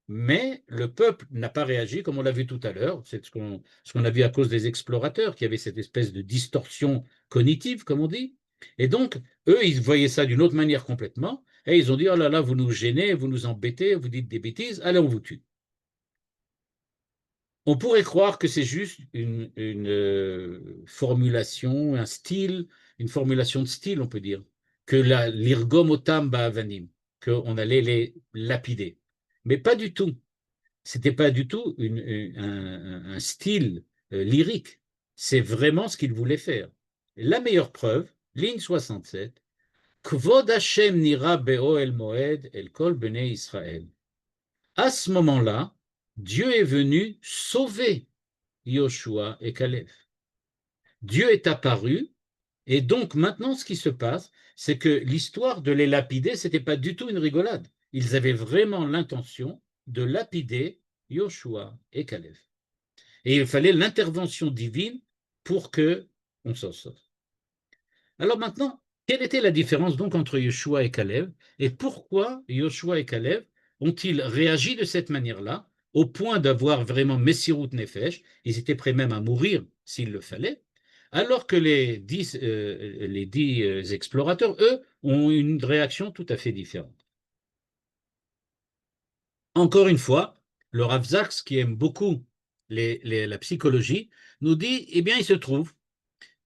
B: mais le peuple n'a pas réagi comme on l'a vu tout à l'heure. C'est ce qu'on a vu à cause des explorateurs qui avaient cette espèce de distorsion cognitive, comme on dit. Et donc, eux, ils voyaient ça d'une autre manière complètement, et ils ont dit, oh là là, vous nous gênez, vous nous embêtez, vous dites des bêtises, allez, on vous tue. On pourrait croire que c'est juste une formulation, un style, une formulation de style, on peut dire, que l'irgom otam ba'avanim, qu'on allait les lapider. Mais pas du tout. C'était pas du tout un style lyrique. C'est vraiment ce qu'il voulait faire. La meilleure preuve, ligne 67, Kvod Hashem nira be'oel moed el kol bnei Israël. À ce moment-là, Dieu est venu sauver Yoshua et Caleb. Dieu est apparu, et donc maintenant ce qui se passe, c'est que l'histoire de les lapider, ce n'était pas du tout une rigolade. Ils avaient vraiment l'intention de lapider Yoshua et Caleb. Et il fallait l'intervention divine pour que on s'en sorte. Alors maintenant, quelle était la différence donc entre Yoshua et Caleb, et pourquoi Yoshua et Caleb ont-ils réagi de cette manière-là, au point d'avoir vraiment Messirut Nefesh, ils étaient prêts même à mourir s'il le fallait, alors que les 10 explorateurs, eux, ont une réaction tout à fait différente. Encore une fois, le Rav Zaks, qui aime beaucoup la psychologie, nous dit, eh bien, il se trouve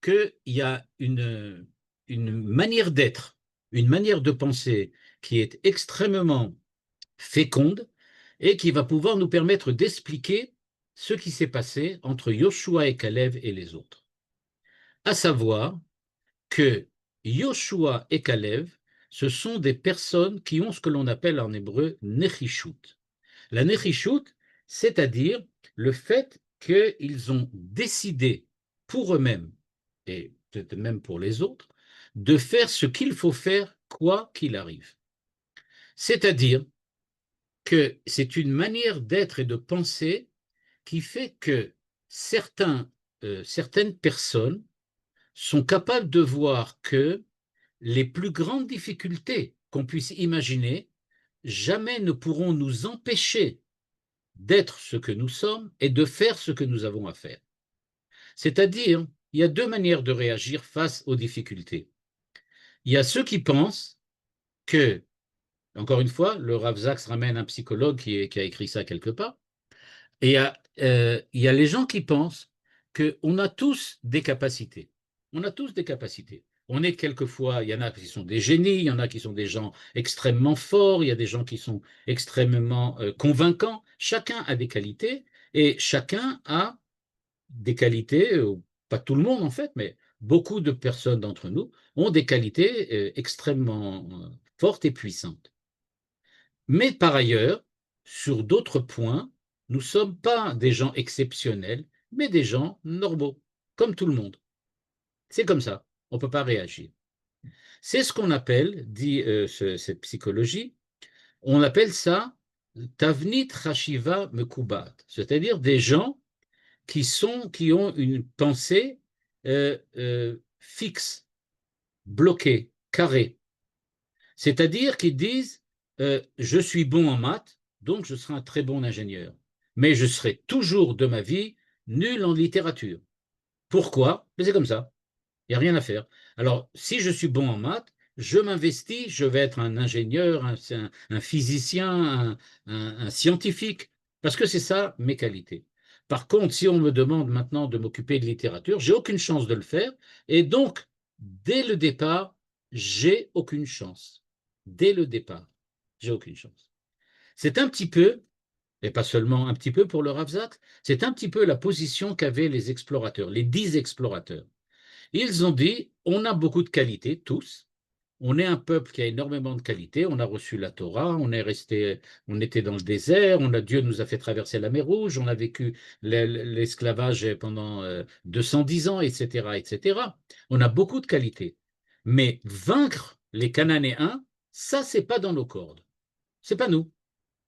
B: qu'il y a une manière d'être, une manière de penser qui est extrêmement féconde et qui va pouvoir nous permettre d'expliquer ce qui s'est passé entre Yoshua et Caleb et les autres. À savoir que Yoshua et Caleb, ce sont des personnes qui ont ce que l'on appelle en hébreu nechishut. La nechishut, c'est-à-dire le fait qu'ils ont décidé pour eux-mêmes, et peut-être même pour les autres, de faire ce qu'il faut faire quoi qu'il arrive. C'est-à-dire que c'est une manière d'être et de penser qui fait que certaines personnes sont capables de voir que les plus grandes difficultés qu'on puisse imaginer jamais ne pourront nous empêcher d'être ce que nous sommes et de faire ce que nous avons à faire. C'est-à-dire, il y a deux manières de réagir face aux difficultés. Il y a ceux qui pensent que, encore une fois, le Rav Zaks ramène un psychologue qui a écrit ça quelque part, et il y a les gens qui pensent qu'on a tous des capacités. On a tous des capacités. On est quelquefois, il y en a qui sont des génies, il y en a qui sont des gens extrêmement forts, il y a des gens qui sont extrêmement convaincants. Chacun a des qualités et chacun a des qualités, pas tout le monde en fait, mais beaucoup de personnes d'entre nous ont des qualités extrêmement fortes et puissantes. Mais par ailleurs, sur d'autres points, nous ne sommes pas des gens exceptionnels, mais des gens normaux, comme tout le monde. C'est comme ça, on ne peut pas réagir. C'est ce qu'on appelle, dit cette psychologie, on appelle ça Tavnit Hashiva Mekubat, c'est-à-dire des gens qui ont une pensée fixe, bloquée, carrée. C'est-à-dire qu'ils disent je suis bon en maths, donc je serai un très bon ingénieur. Mais je serai toujours de ma vie nul en littérature. Pourquoi? Mais c'est comme ça. Il n'y a rien à faire. Alors, si je suis bon en maths, je m'investis, je vais être un ingénieur, un physicien, un scientifique, parce que c'est ça mes qualités. Par contre, si on me demande maintenant de m'occuper de littérature, j'ai aucune chance de le faire, et donc, dès le départ, j'ai aucune chance. Dès le départ, j'ai aucune chance. C'est un petit peu, et pas seulement un petit peu pour le Rav Zak, c'est un petit peu la position qu'avaient les explorateurs, les 10 explorateurs. Ils ont dit, on a beaucoup de qualités, tous. On est un peuple qui a énormément de qualités. On a reçu la Torah, on est resté, on était dans le désert, Dieu nous a fait traverser la mer Rouge, on a vécu l'esclavage pendant 210 ans, etc., etc. On a beaucoup de qualités. Mais vaincre les Cananéens, ça, c'est pas dans nos cordes. C'est pas nous.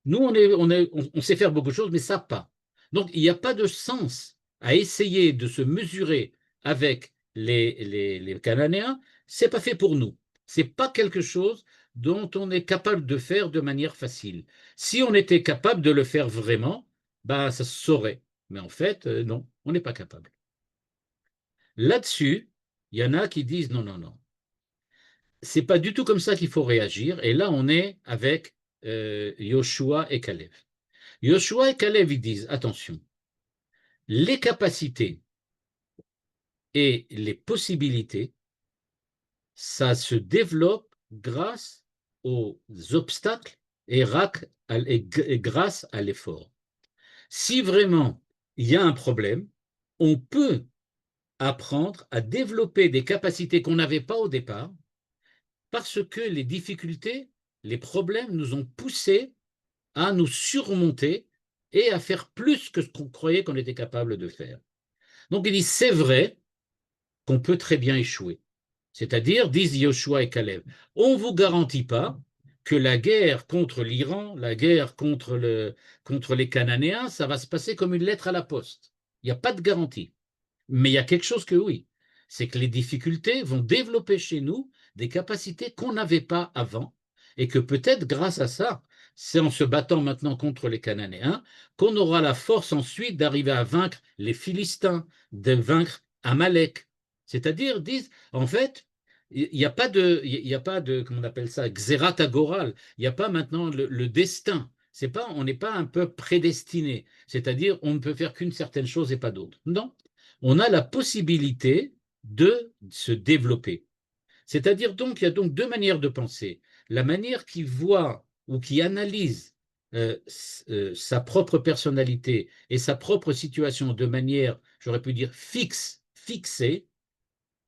B: Nous, on sait faire beaucoup de choses, mais ça pas. Donc, il n'y a pas de sens à essayer de se mesurer avec les Cananéens. C'est pas fait pour nous. C'est pas quelque chose dont on est capable de faire de manière facile. Si on était capable de le faire vraiment, bah, ça se saurait. Mais en fait, non, on n'est pas capable. Là-dessus, il y en a qui disent non, non, non. C'est pas du tout comme ça qu'il faut réagir. Et là, on est avec Yoshua et Caleb. Yoshua et Caleb, ils disent, attention, les capacités et les possibilités, ça se développe grâce aux obstacles et grâce à l'effort. Si vraiment il y a un problème, on peut apprendre à développer des capacités qu'on n'avait pas au départ parce que les difficultés, les problèmes nous ont poussés à nous surmonter et à faire plus que ce qu'on croyait qu'on était capable de faire. Donc il dit, c'est vrai qu'on peut très bien échouer. C'est-à-dire, disent Yoshua et Caleb, on ne vous garantit pas que la guerre contre l'Iran, la guerre contre les Cananéens, ça va se passer comme une lettre à la poste. Il n'y a pas de garantie. Mais il y a quelque chose que oui, c'est que les difficultés vont développer chez nous des capacités qu'on n'avait pas avant et que peut-être grâce à ça, c'est en se battant maintenant contre les Cananéens qu'on aura la force ensuite d'arriver à vaincre les Philistins, de vaincre Amalek. C'est-à-dire, disent, en fait, il n'y a pas de, il y a pas de, comment on appelle ça, xérat agoral. Il n'y a pas maintenant le destin. C'est pas, on n'est pas un peu prédestiné. C'est-à-dire, on ne peut faire qu'une certaine chose et pas d'autre. Non, on a la possibilité de se développer. C'est-à-dire donc, il y a donc deux manières de penser. La manière qui voit ou qui analyse sa propre personnalité et sa propre situation de manière, j'aurais pu dire, fixée.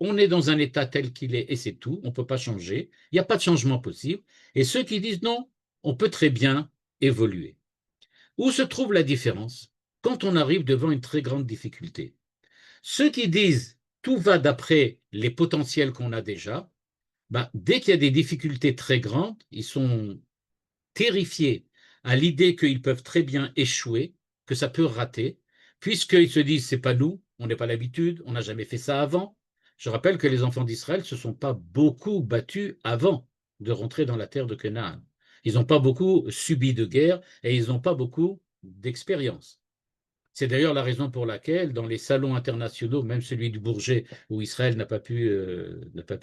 B: On est dans un état tel qu'il est et c'est tout, on ne peut pas changer, il n'y a pas de changement possible. Et ceux qui disent non, on peut très bien évoluer. Où se trouve la différence quand on arrive devant une très grande difficulté? Ceux qui disent tout va d'après les potentiels qu'on a déjà, bah, dès qu'il y a des difficultés très grandes, ils sont terrifiés à l'idée qu'ils peuvent très bien échouer, que ça peut rater, puisqu'ils se disent c'est pas nous, on n'est pas l'habitude, on n'a jamais fait ça avant. Je rappelle que les enfants d'Israël ne se sont pas beaucoup battus avant de rentrer dans la terre de Canaan. Ils n'ont pas beaucoup subi de guerre et ils n'ont pas beaucoup d'expérience. C'est d'ailleurs la raison pour laquelle, dans les salons internationaux, même celui du Bourget, où Israël n'a pas pu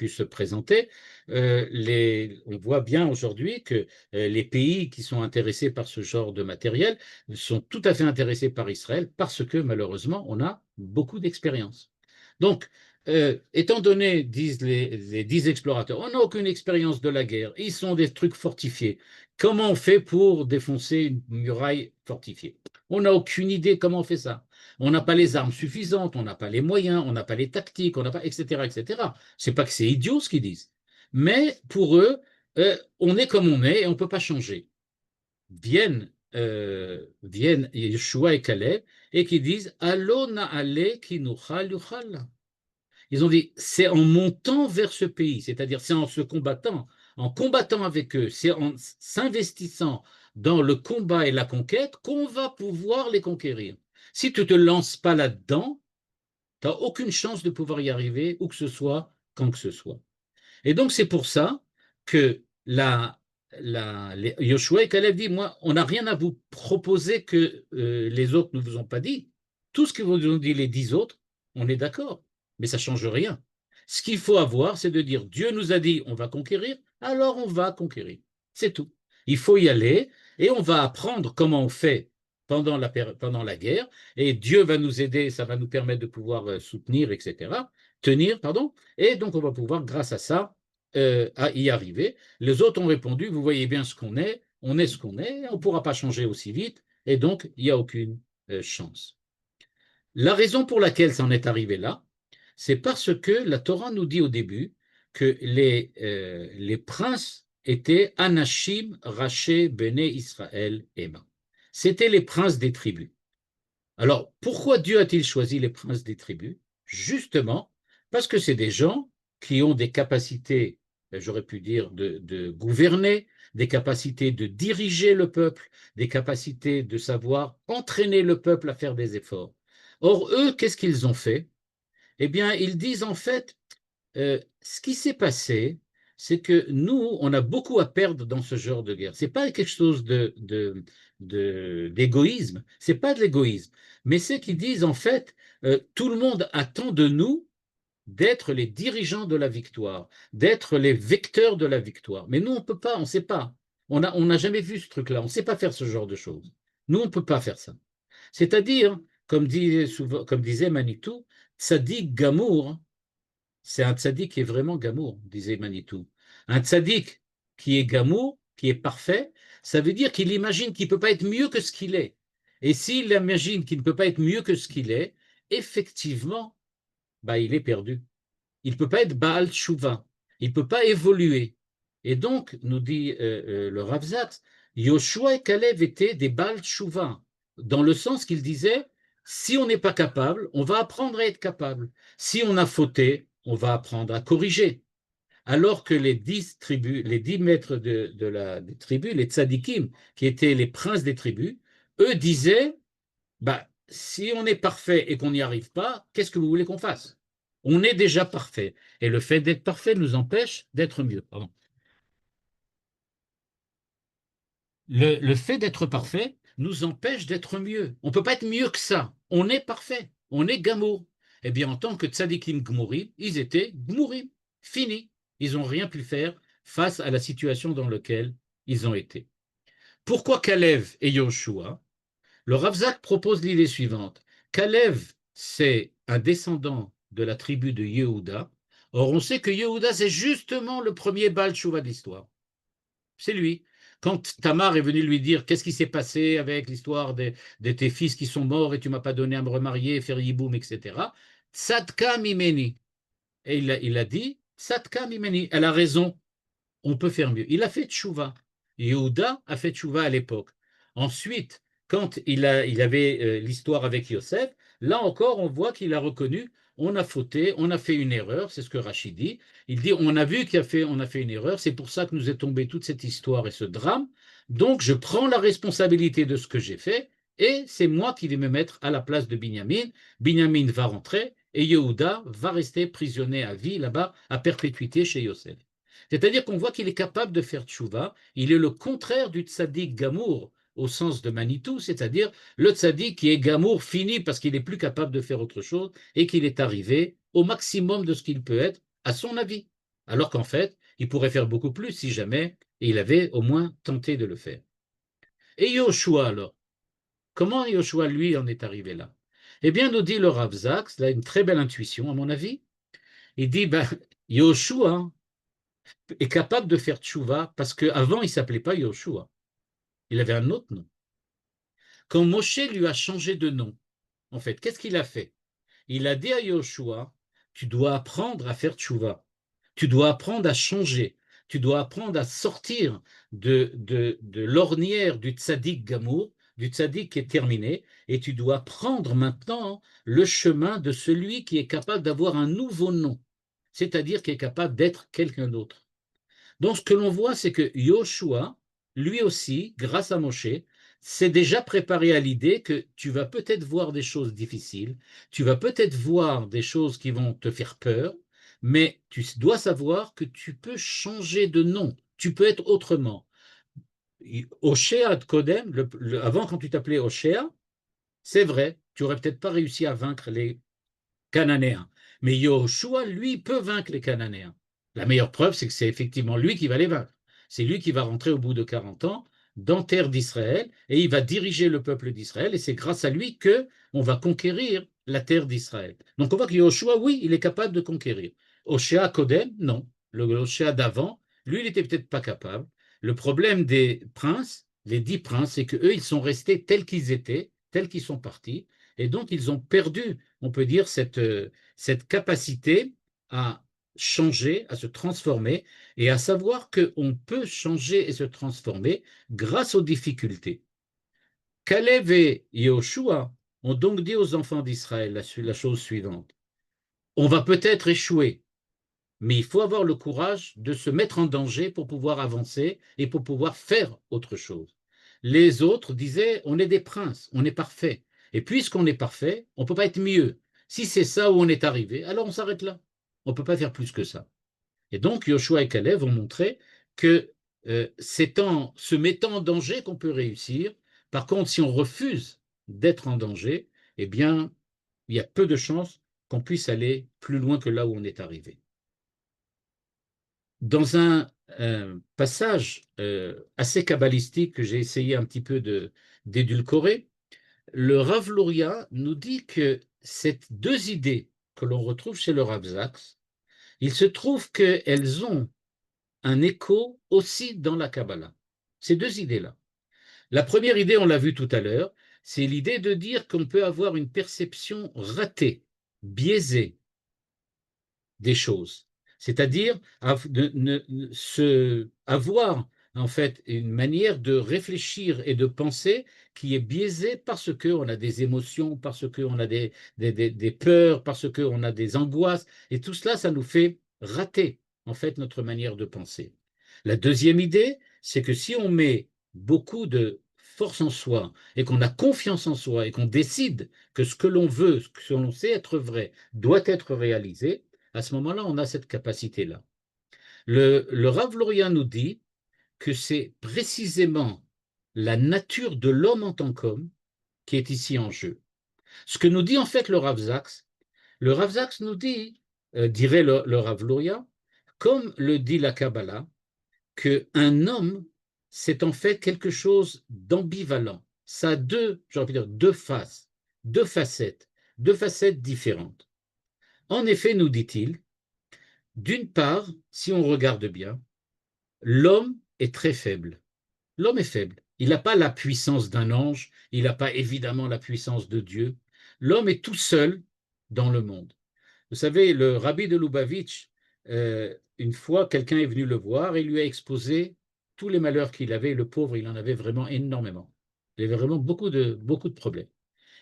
B: se présenter, on voit bien aujourd'hui que les pays qui sont intéressés par ce genre de matériel sont tout à fait intéressés par Israël parce que, malheureusement, on a beaucoup d'expérience. Donc, étant donné, disent les 10 explorateurs, on n'a aucune expérience de la guerre, ils sont des trucs fortifiés. Comment on fait pour défoncer une muraille fortifiée? On n'a aucune idée comment on fait ça. On n'a pas les armes suffisantes, on n'a pas les moyens, on n'a pas les tactiques, on n'a pas, etc., etc. C'est pas que c'est idiot ce qu'ils disent, mais pour eux, on est comme on est et on ne peut pas changer. viennent Yeshua et Caleb et qui disent Allo na'ale ki nuchal yuchal. Ils ont dit c'est en montant vers ce pays, c'est-à-dire c'est en se combattant, en combattant avec eux, c'est en s'investissant dans le combat et la conquête qu'on va pouvoir les conquérir. Si tu ne te lances pas là-dedans, tu n'as aucune chance de pouvoir y arriver, où que ce soit, quand que ce soit. Et donc, c'est pour ça que Yoshua et Caleb disent, moi, on n'a rien à vous proposer que les autres ne vous ont pas dit. Tout ce que vous ont dit les 10 autres, on est d'accord, mais ça ne change rien. Ce qu'il faut avoir, c'est de dire, Dieu nous a dit, on va conquérir, alors on va conquérir. C'est tout. Il faut y aller et on va apprendre comment on fait pendant la guerre, et Dieu va nous aider, ça va nous permettre de pouvoir soutenir, etc., tenir, pardon, et donc on va pouvoir, grâce à ça, à y arriver. Les autres ont répondu, vous voyez bien ce qu'on est, on est ce qu'on est, on ne pourra pas changer aussi vite, et donc il n'y a aucune chance. La raison pour laquelle ça en est arrivé là, c'est parce que la Torah nous dit au début que les princes étaient Anashim, Raché, Béné, Israël, Emma. C'étaient les princes des tribus. Alors, pourquoi Dieu a-t-il choisi les princes des tribus? Justement, parce que c'est des gens qui ont des capacités, j'aurais pu dire, de gouverner, des capacités de diriger le peuple, des capacités de savoir entraîner le peuple à faire des efforts. Or, eux, qu'est-ce qu'ils ont fait? Eh bien, ils disent en fait, ce qui s'est passé, c'est que nous, on a beaucoup à perdre dans ce genre de guerre. C'est pas quelque chose d'égoïsme, c'est pas de l'égoïsme, mais c'est qu'ils disent en fait, tout le monde attend de nous d'être les dirigeants de la victoire, d'être les vecteurs de la victoire. Mais nous, on peut pas, on sait pas. On n'a jamais vu ce truc-là, on sait pas faire ce genre de choses. Nous, on peut pas faire ça. C'est-à-dire, comme disait Manitou, Tzadik Gamour, c'est un tzaddik qui est vraiment gamour, disait Manitou. Un tzaddik qui est gamour, qui est parfait, ça veut dire qu'il imagine qu'il ne peut pas être mieux que ce qu'il est. Et s'il imagine qu'il ne peut pas être mieux que ce qu'il est, effectivement, bah, il est perdu. Il ne peut pas être Baal Tshuva. Il ne peut pas évoluer. Et donc, nous dit le Rav Zaks, Yoshua et Kalev étaient des Baal Tshuva, dans le sens qu'il disait, si on n'est pas capable, on va apprendre à être capable. Si on a fauté, on va apprendre à corriger. Alors que les 10 tribus, les 10 maîtres des tribus, les tzadikim, qui étaient les princes des tribus, eux disaient, bah, si on est parfait et qu'on n'y arrive pas, qu'est-ce que vous voulez qu'on fasse? On est déjà parfait. Et le fait d'être parfait nous empêche d'être mieux. Pardon. Le fait d'être parfait nous empêche d'être mieux. On ne peut pas être mieux que ça. On est parfait. On est gamour. Eh bien, en tant que tzadikim gmourim, ils étaient gmourim. Fini. Ils n'ont rien pu faire face à la situation dans laquelle ils ont été. Pourquoi Kalev et Yoshua? Le Rav Zak propose l'idée suivante. Kalev, c'est un descendant de la tribu de Yehuda. Or, on sait que Yehuda, c'est justement le premier Baal Tshuva de l'histoire. C'est lui. Quand Tamar est venu lui dire qu'est-ce qui s'est passé avec l'histoire de tes fils qui sont morts et tu m'as pas donné à me remarier, faire yiboum, etc. Tzadka mimeni. Et il a dit Tzadka mimeni. Elle a raison. On peut faire mieux. Il a fait tchouva. Yehuda a fait tchouva à l'époque. Ensuite, quand il avait l'histoire avec Yosef, là encore, on voit qu'il a reconnu, on a fauté, on a fait une erreur, c'est ce que Rachid dit. Il dit, on a vu on a fait une erreur, c'est pour ça que nous est tombé toute cette histoire et ce drame. Donc, je prends la responsabilité de ce que j'ai fait et c'est moi qui vais me mettre à la place de Binyamin. Binyamin va rentrer et Yehuda va rester prisonnier à vie là-bas, à perpétuité chez Yosef. C'est-à-dire qu'on voit qu'il est capable de faire tchouva. Il est le contraire du tzaddik gamour au sens de Manitou, c'est-à-dire le tzaddik qui est gamour fini parce qu'il n'est plus capable de faire autre chose et qu'il est arrivé au maximum de ce qu'il peut être à son avis. Alors qu'en fait, il pourrait faire beaucoup plus si jamais il avait au moins tenté de le faire. Et Yoshua alors, comment Yoshua lui en est arrivé là? Eh bien, nous dit le Rav Zaks, là une très belle intuition à mon avis. Il dit, ben, Yoshua est capable de faire tchouva parce qu'avant, il ne s'appelait pas Yoshua. Il avait un autre nom. Quand Moshe lui a changé de nom, en fait, qu'est-ce qu'il a fait? Il a dit à Yoshua, tu dois apprendre à faire tchouva. Tu dois apprendre à changer. tu dois apprendre à sortir de l'ornière du tzaddik gamour, du tzaddik qui est terminé, et tu dois prendre maintenant le chemin de celui qui est capable d'avoir un nouveau nom, c'est-à-dire qui est capable d'être quelqu'un d'autre. Donc, ce que l'on voit, c'est que Yoshua, lui aussi, grâce à Moshe, s'est déjà préparé à l'idée que tu vas peut-être voir des choses difficiles, tu vas peut-être voir des choses qui vont te faire peur, mais tu dois savoir que tu peux changer de nom, tu peux être autrement. Oshéa de Kodem, avant quand tu t'appelais Oshéa, c'est vrai, tu n'aurais peut-être pas réussi à vaincre les Cananéens. Mais Yahushua, lui, peut vaincre les Cananéens. La meilleure preuve, c'est que c'est effectivement lui qui va les vaincre. C'est lui qui va rentrer au bout de 40 ans dans terre d'Israël et il va diriger le peuple d'Israël et c'est grâce à lui que on va conquérir la terre d'Israël. Donc on voit que Yahushua, oui, il est capable de conquérir. Oshéa Kodem, non. Le Oshéa d'avant, lui, il n'était peut-être pas capable. Le problème des princes, les 10 princes, c'est qu'eux, ils sont restés tels qu'ils étaient, tels qu'ils sont partis, et donc ils ont perdu, on peut dire, cette capacité à changer, à se transformer, et à savoir qu'on peut changer et se transformer grâce aux difficultés. Caleb et Yahushua ont donc dit aux enfants d'Israël la chose suivante. On va peut-être échouer, mais il faut avoir le courage de se mettre en danger pour pouvoir avancer et pour pouvoir faire autre chose. Les autres disaient, on est des princes, on est parfait. Et puisqu'on est parfait, on ne peut pas être mieux. Si c'est ça où on est arrivé, alors on s'arrête là. On ne peut pas faire plus que ça. Et donc, Yoshua et Caleb ont montré que c'est en se mettant en danger qu'on peut réussir. Par contre, si on refuse d'être en danger, eh bien, il y a peu de chances qu'on puisse aller plus loin que là où on est arrivé. Dans un passage assez kabbalistique que j'ai essayé un petit peu d'édulcorer, le Rav Luria nous dit que ces deux idées que l'on retrouve chez le Rav Zaks, il se trouve qu'elles ont un écho aussi dans la Kabbalah. Ces deux idées-là. La première idée, on l'a vu tout à l'heure, c'est l'idée de dire qu'on peut avoir une perception ratée, biaisée des choses. C'est-à-dire avoir en fait une manière de réfléchir et de penser qui est biaisée parce qu'on a des émotions, parce qu'on a des peurs, parce qu'on a des angoisses. Et tout cela, ça nous fait rater en fait notre manière de penser. La deuxième idée, c'est que si on met beaucoup de force en soi et qu'on a confiance en soi et qu'on décide que ce que l'on veut, ce que l'on sait être vrai, doit être réalisé, à ce moment-là, on a cette capacité-là. Le Rav Luria nous dit que c'est précisément la nature de l'homme en tant qu'homme qui est ici en jeu. Ce que nous dit en fait le Rav Zaks nous dit, dirait le Rav Luria, comme le dit la Kabbalah, qu'un homme, c'est en fait quelque chose d'ambivalent. Ça a j'ai envie de dire, deux faces, deux facettes différentes. En effet, nous dit-il, d'une part, si on regarde bien, l'homme est très faible. L'homme est faible. Il n'a pas la puissance d'un ange, il n'a pas évidemment la puissance de Dieu. L'homme est tout seul dans le monde. Vous savez, le rabbi de Lubavitch, une fois, quelqu'un est venu le voir et lui a exposé tous les malheurs qu'il avait. Le pauvre, il en avait vraiment énormément. Il avait vraiment beaucoup de problèmes.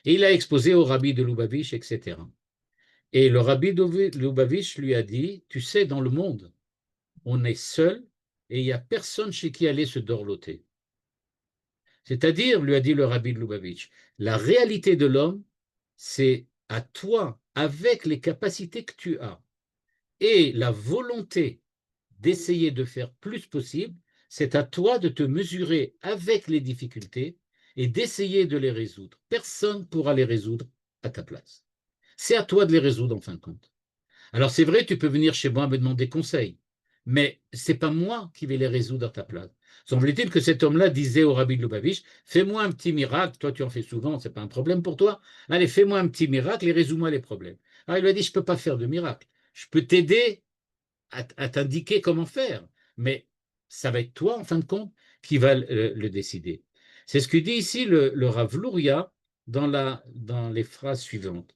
B: Et il a exposé au rabbi de Lubavitch, etc. Et le rabbi de Lubavitch lui a dit, tu sais, dans le monde, on est seul et il n'y a personne chez qui aller se dorloter. C'est-à-dire, lui a dit le rabbi de Lubavitch, la réalité de l'homme, c'est à toi, avec les capacités que tu as et la volonté d'essayer de faire plus possible, c'est à toi de te mesurer avec les difficultés et d'essayer de les résoudre. Personne ne pourra les résoudre à ta place. C'est à toi de les résoudre en fin de compte. Alors c'est vrai, tu peux venir chez moi me demander conseil, mais c'est pas moi qui vais les résoudre à ta place. Semble-t-il que cet homme-là disait au rabbi de Lubavitch, fais-moi un petit miracle, toi tu en fais souvent, c'est pas un problème pour toi, allez fais-moi un petit miracle et résous-moi les problèmes. Alors il lui a dit, je peux pas faire de miracle, je peux t'aider à t'indiquer comment faire, mais ça va être toi en fin de compte qui va le décider. C'est ce que dit ici le Rav Luria dans les phrases suivantes.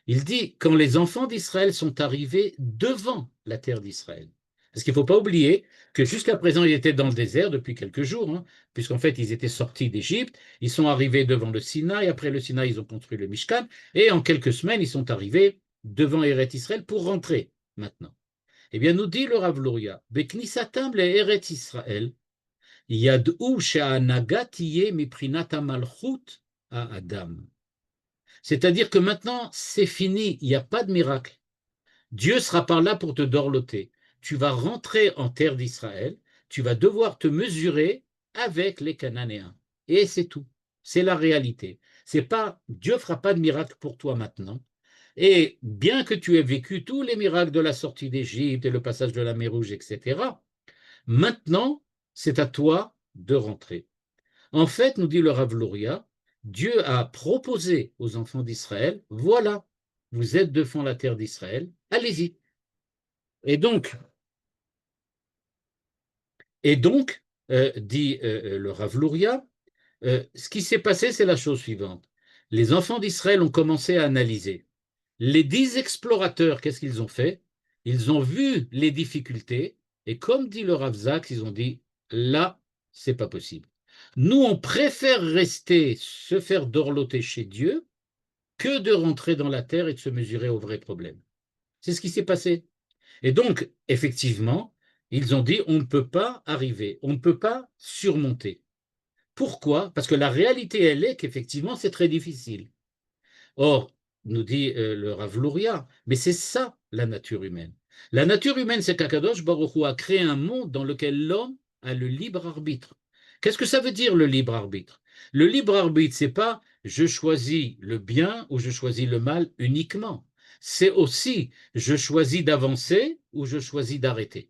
B: Il dit, quand les enfants d'Israël sont arrivés devant la terre d'Israël, Parce qu'il ne faut pas oublier que jusqu'à présent, ils étaient dans le désert depuis quelques jours, hein, puisqu'en fait, ils étaient sortis d'Égypte, ils sont arrivés devant le Sinaï, après le Sinaï, ils ont construit le Mishkan, et en quelques semaines, ils sont arrivés devant Eretz Israël pour rentrer maintenant. Eh bien, nous dit le Rav Luria, Beknisatam le Eretz Israël, Yad'u she'anaga tiye miprinat malchut à Adam. C'est-à-dire que maintenant, c'est fini, il n'y a pas de miracle. Dieu sera par là pour te dorloter. Tu vas rentrer en terre d'Israël, tu vas devoir te mesurer avec les Cananéens. Et c'est tout. C'est la réalité. C'est pas, Dieu ne fera pas de miracle pour toi maintenant. Et bien que tu aies vécu tous les miracles de la sortie d'Égypte et le passage de la mer Rouge, etc., maintenant, c'est à toi de rentrer. En fait, nous dit le Rav Luria, Dieu a proposé aux enfants d'Israël, voilà, vous êtes devant la terre d'Israël, allez-y. Et donc, dit le Rav Luria, ce qui s'est passé, c'est la chose suivante. Les enfants d'Israël ont commencé à analyser. Les 10 explorateurs, qu'est-ce qu'ils ont fait? Ils ont vu les difficultés, et comme dit le Rav Zak, ils ont dit, là, c'est pas possible. Nous, on préfère rester, se faire dorloter chez Dieu, que de rentrer dans la terre et de se mesurer aux vrais problèmes. C'est ce qui s'est passé. Et donc, effectivement, ils ont dit, on ne peut pas arriver, on ne peut pas surmonter. Pourquoi? Parce que la réalité, elle est qu'effectivement, c'est très difficile. Or, nous dit le Rav Luria, mais c'est ça la nature humaine. La nature humaine, c'est qu'Akadosh Baruch Hu a créé un monde dans lequel l'homme a le libre arbitre. Qu'est-ce que ça veut dire le libre arbitre? Le libre arbitre, c'est pas je choisis le bien ou je choisis le mal uniquement. C'est aussi je choisis d'avancer ou je choisis d'arrêter.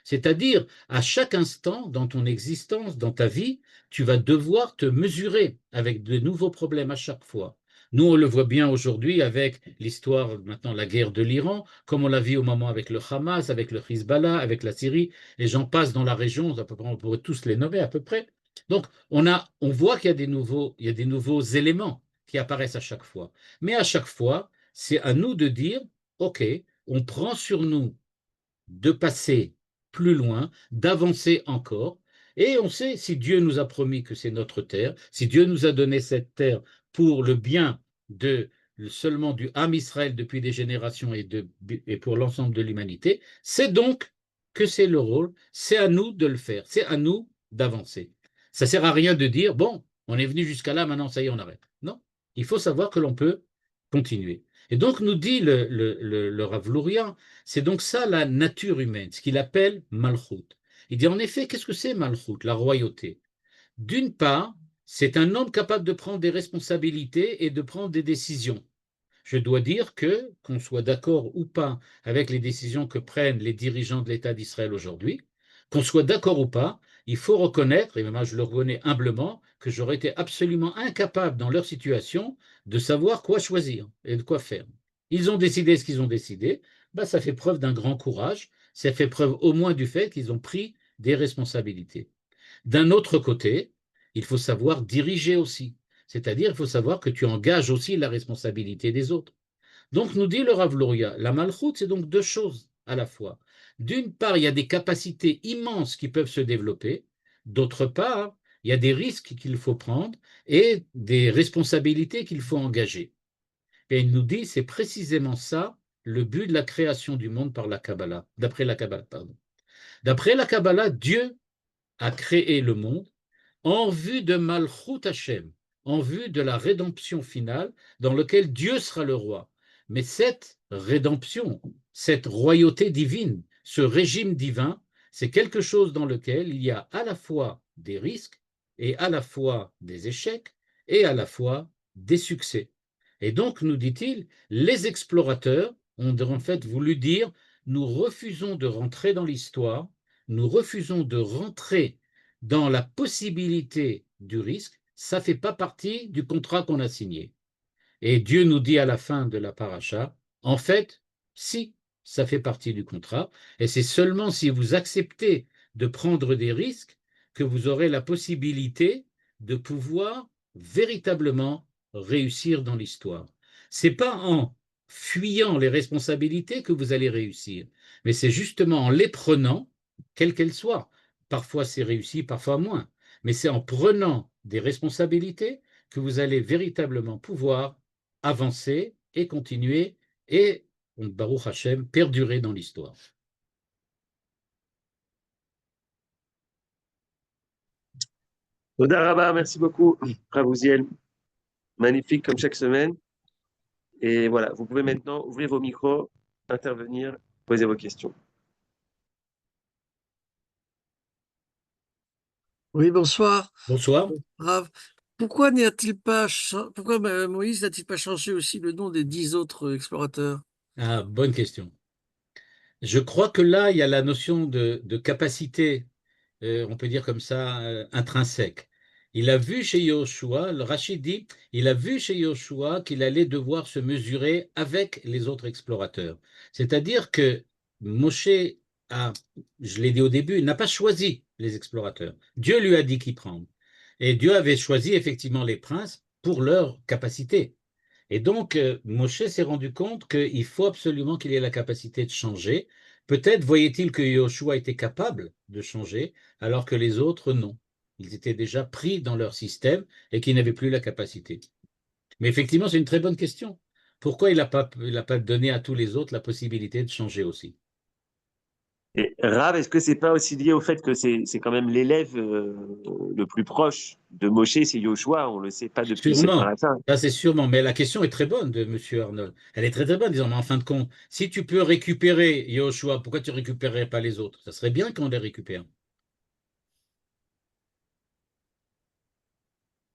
B: C'est-à-dire, à chaque instant dans ton existence, dans ta vie, tu vas devoir te mesurer avec de nouveaux problèmes à chaque fois. Nous, on le voit bien aujourd'hui avec l'histoire, maintenant la guerre de l'Iran, comme on l'a vu au moment avec le Hamas, avec le Hezbollah, avec la Syrie, et j'en passe dans la région, à peu près, on pourrait tous les nommer à peu près. Donc, on voit qu'il y a il y a des nouveaux éléments qui apparaissent à chaque fois. Mais à chaque fois, c'est à nous de dire, OK, on prend sur nous de passer plus loin, d'avancer encore. Et on sait, si Dieu nous a promis que c'est notre terre, si Dieu nous a donné cette terre pour le bien de seulement du Ham Israël depuis des générations et pour l'ensemble de l'humanité, c'est donc que c'est le rôle, c'est à nous de le faire, c'est à nous d'avancer. Ça ne sert à rien de dire, bon, on est venu jusqu'à là, maintenant ça y est, on arrête. Non, il faut savoir que l'on peut continuer. Et donc nous dit le Rav Luria, c'est donc ça la nature humaine, ce qu'il appelle Malchut. Il dit en effet, qu'est-ce que c'est Malchut, la royauté? D'une part, c'est un homme capable de prendre des responsabilités et de prendre des décisions. Je dois dire que, qu'on soit d'accord ou pas avec les décisions que prennent les dirigeants de l'État d'Israël aujourd'hui, qu'on soit d'accord ou pas, il faut reconnaître, et moi je le reconnais humblement, que j'aurais été absolument incapable dans leur situation de savoir quoi choisir et de quoi faire. Ils ont décidé ce qu'ils ont décidé, ben, ça fait preuve d'un grand courage, ça fait preuve au moins du fait qu'ils ont pris des responsabilités. D'un autre côté, il faut savoir diriger aussi. C'est-à-dire, il faut savoir que tu engages aussi la responsabilité des autres. Donc, nous dit le Rav Luria, la malchoute, c'est donc deux choses à la fois. D'une part, il y a des capacités immenses qui peuvent se développer. D'autre part, il y a des risques qu'il faut prendre et des responsabilités qu'il faut engager. Et il nous dit, c'est précisément ça le but de la création du monde par la Kabbalah, d'après la Kabbalah, pardon. D'après la Kabbalah, Dieu a créé le monde en vue de Malchut Hashem, en vue de la rédemption finale dans laquelle Dieu sera le roi. Mais cette rédemption, cette royauté divine, ce régime divin, c'est quelque chose dans lequel il y a à la fois des risques et à la fois des échecs et à la fois des succès. Et donc, nous dit-il, les explorateurs ont en fait voulu dire, nous refusons de rentrer dans l'histoire, nous refusons de rentrer dans la possibilité du risque, ça ne fait pas partie du contrat qu'on a signé. Et Dieu nous dit à la fin de la paracha, en fait, si, ça fait partie du contrat, et c'est seulement si vous acceptez de prendre des risques que vous aurez la possibilité de pouvoir véritablement réussir dans l'histoire. C'est pas en fuyant les responsabilités que vous allez réussir. Mais c'est justement en les prenant, quelles qu'elles soient. Parfois c'est réussi, parfois moins. Mais c'est en prenant des responsabilités que vous allez véritablement pouvoir avancer et continuer et, Baruch Hashem, perdurer dans l'histoire.
A: Toda Rabba, merci beaucoup, Ravouziel. Magnifique comme chaque semaine. Et voilà, vous pouvez maintenant ouvrir vos micros, intervenir, poser vos questions.
C: Oui, bonsoir.
B: Bonsoir.
C: Rav. Pourquoi Moïse n'a-t-il pas changé aussi le nom des 10 autres explorateurs?
B: Ah, bonne question. Je crois que là, il y a la notion de capacité, on peut dire comme ça, intrinsèque. Il a vu chez Yoshua, le Rachid dit, il a vu chez Yoshua qu'il allait devoir se mesurer avec les autres explorateurs. C'est-à-dire que Moshe a, je l'ai dit au début, il n'a pas choisi les explorateurs. Dieu lui a dit qui prendre. Et Dieu avait choisi effectivement les princes pour leur capacité. Et donc, Moshe s'est rendu compte qu'il faut absolument qu'il ait la capacité de changer. Peut-être voyait-il que Yoshua était capable de changer, alors que les autres, non. Ils étaient déjà pris dans leur système et qu'ils n'avaient plus la capacité. Mais effectivement, c'est une très bonne question. Pourquoi il n'a pas donné à tous les autres la possibilité de changer aussi?
A: Et Rav, est-ce que c'est pas aussi lié au fait que c'est quand même l'élève le plus proche de Moshe, c'est Yoshua, on le sait pas depuis cette
B: Sûrement,
A: paracha.
B: ça c'est sûrement, mais la question est très bonne de M. Arnold. Elle est très très bonne, disons, mais en fin de compte, si tu peux récupérer Yoshua, pourquoi tu ne récupérerais pas les autres? Ça serait bien qu'on les récupère.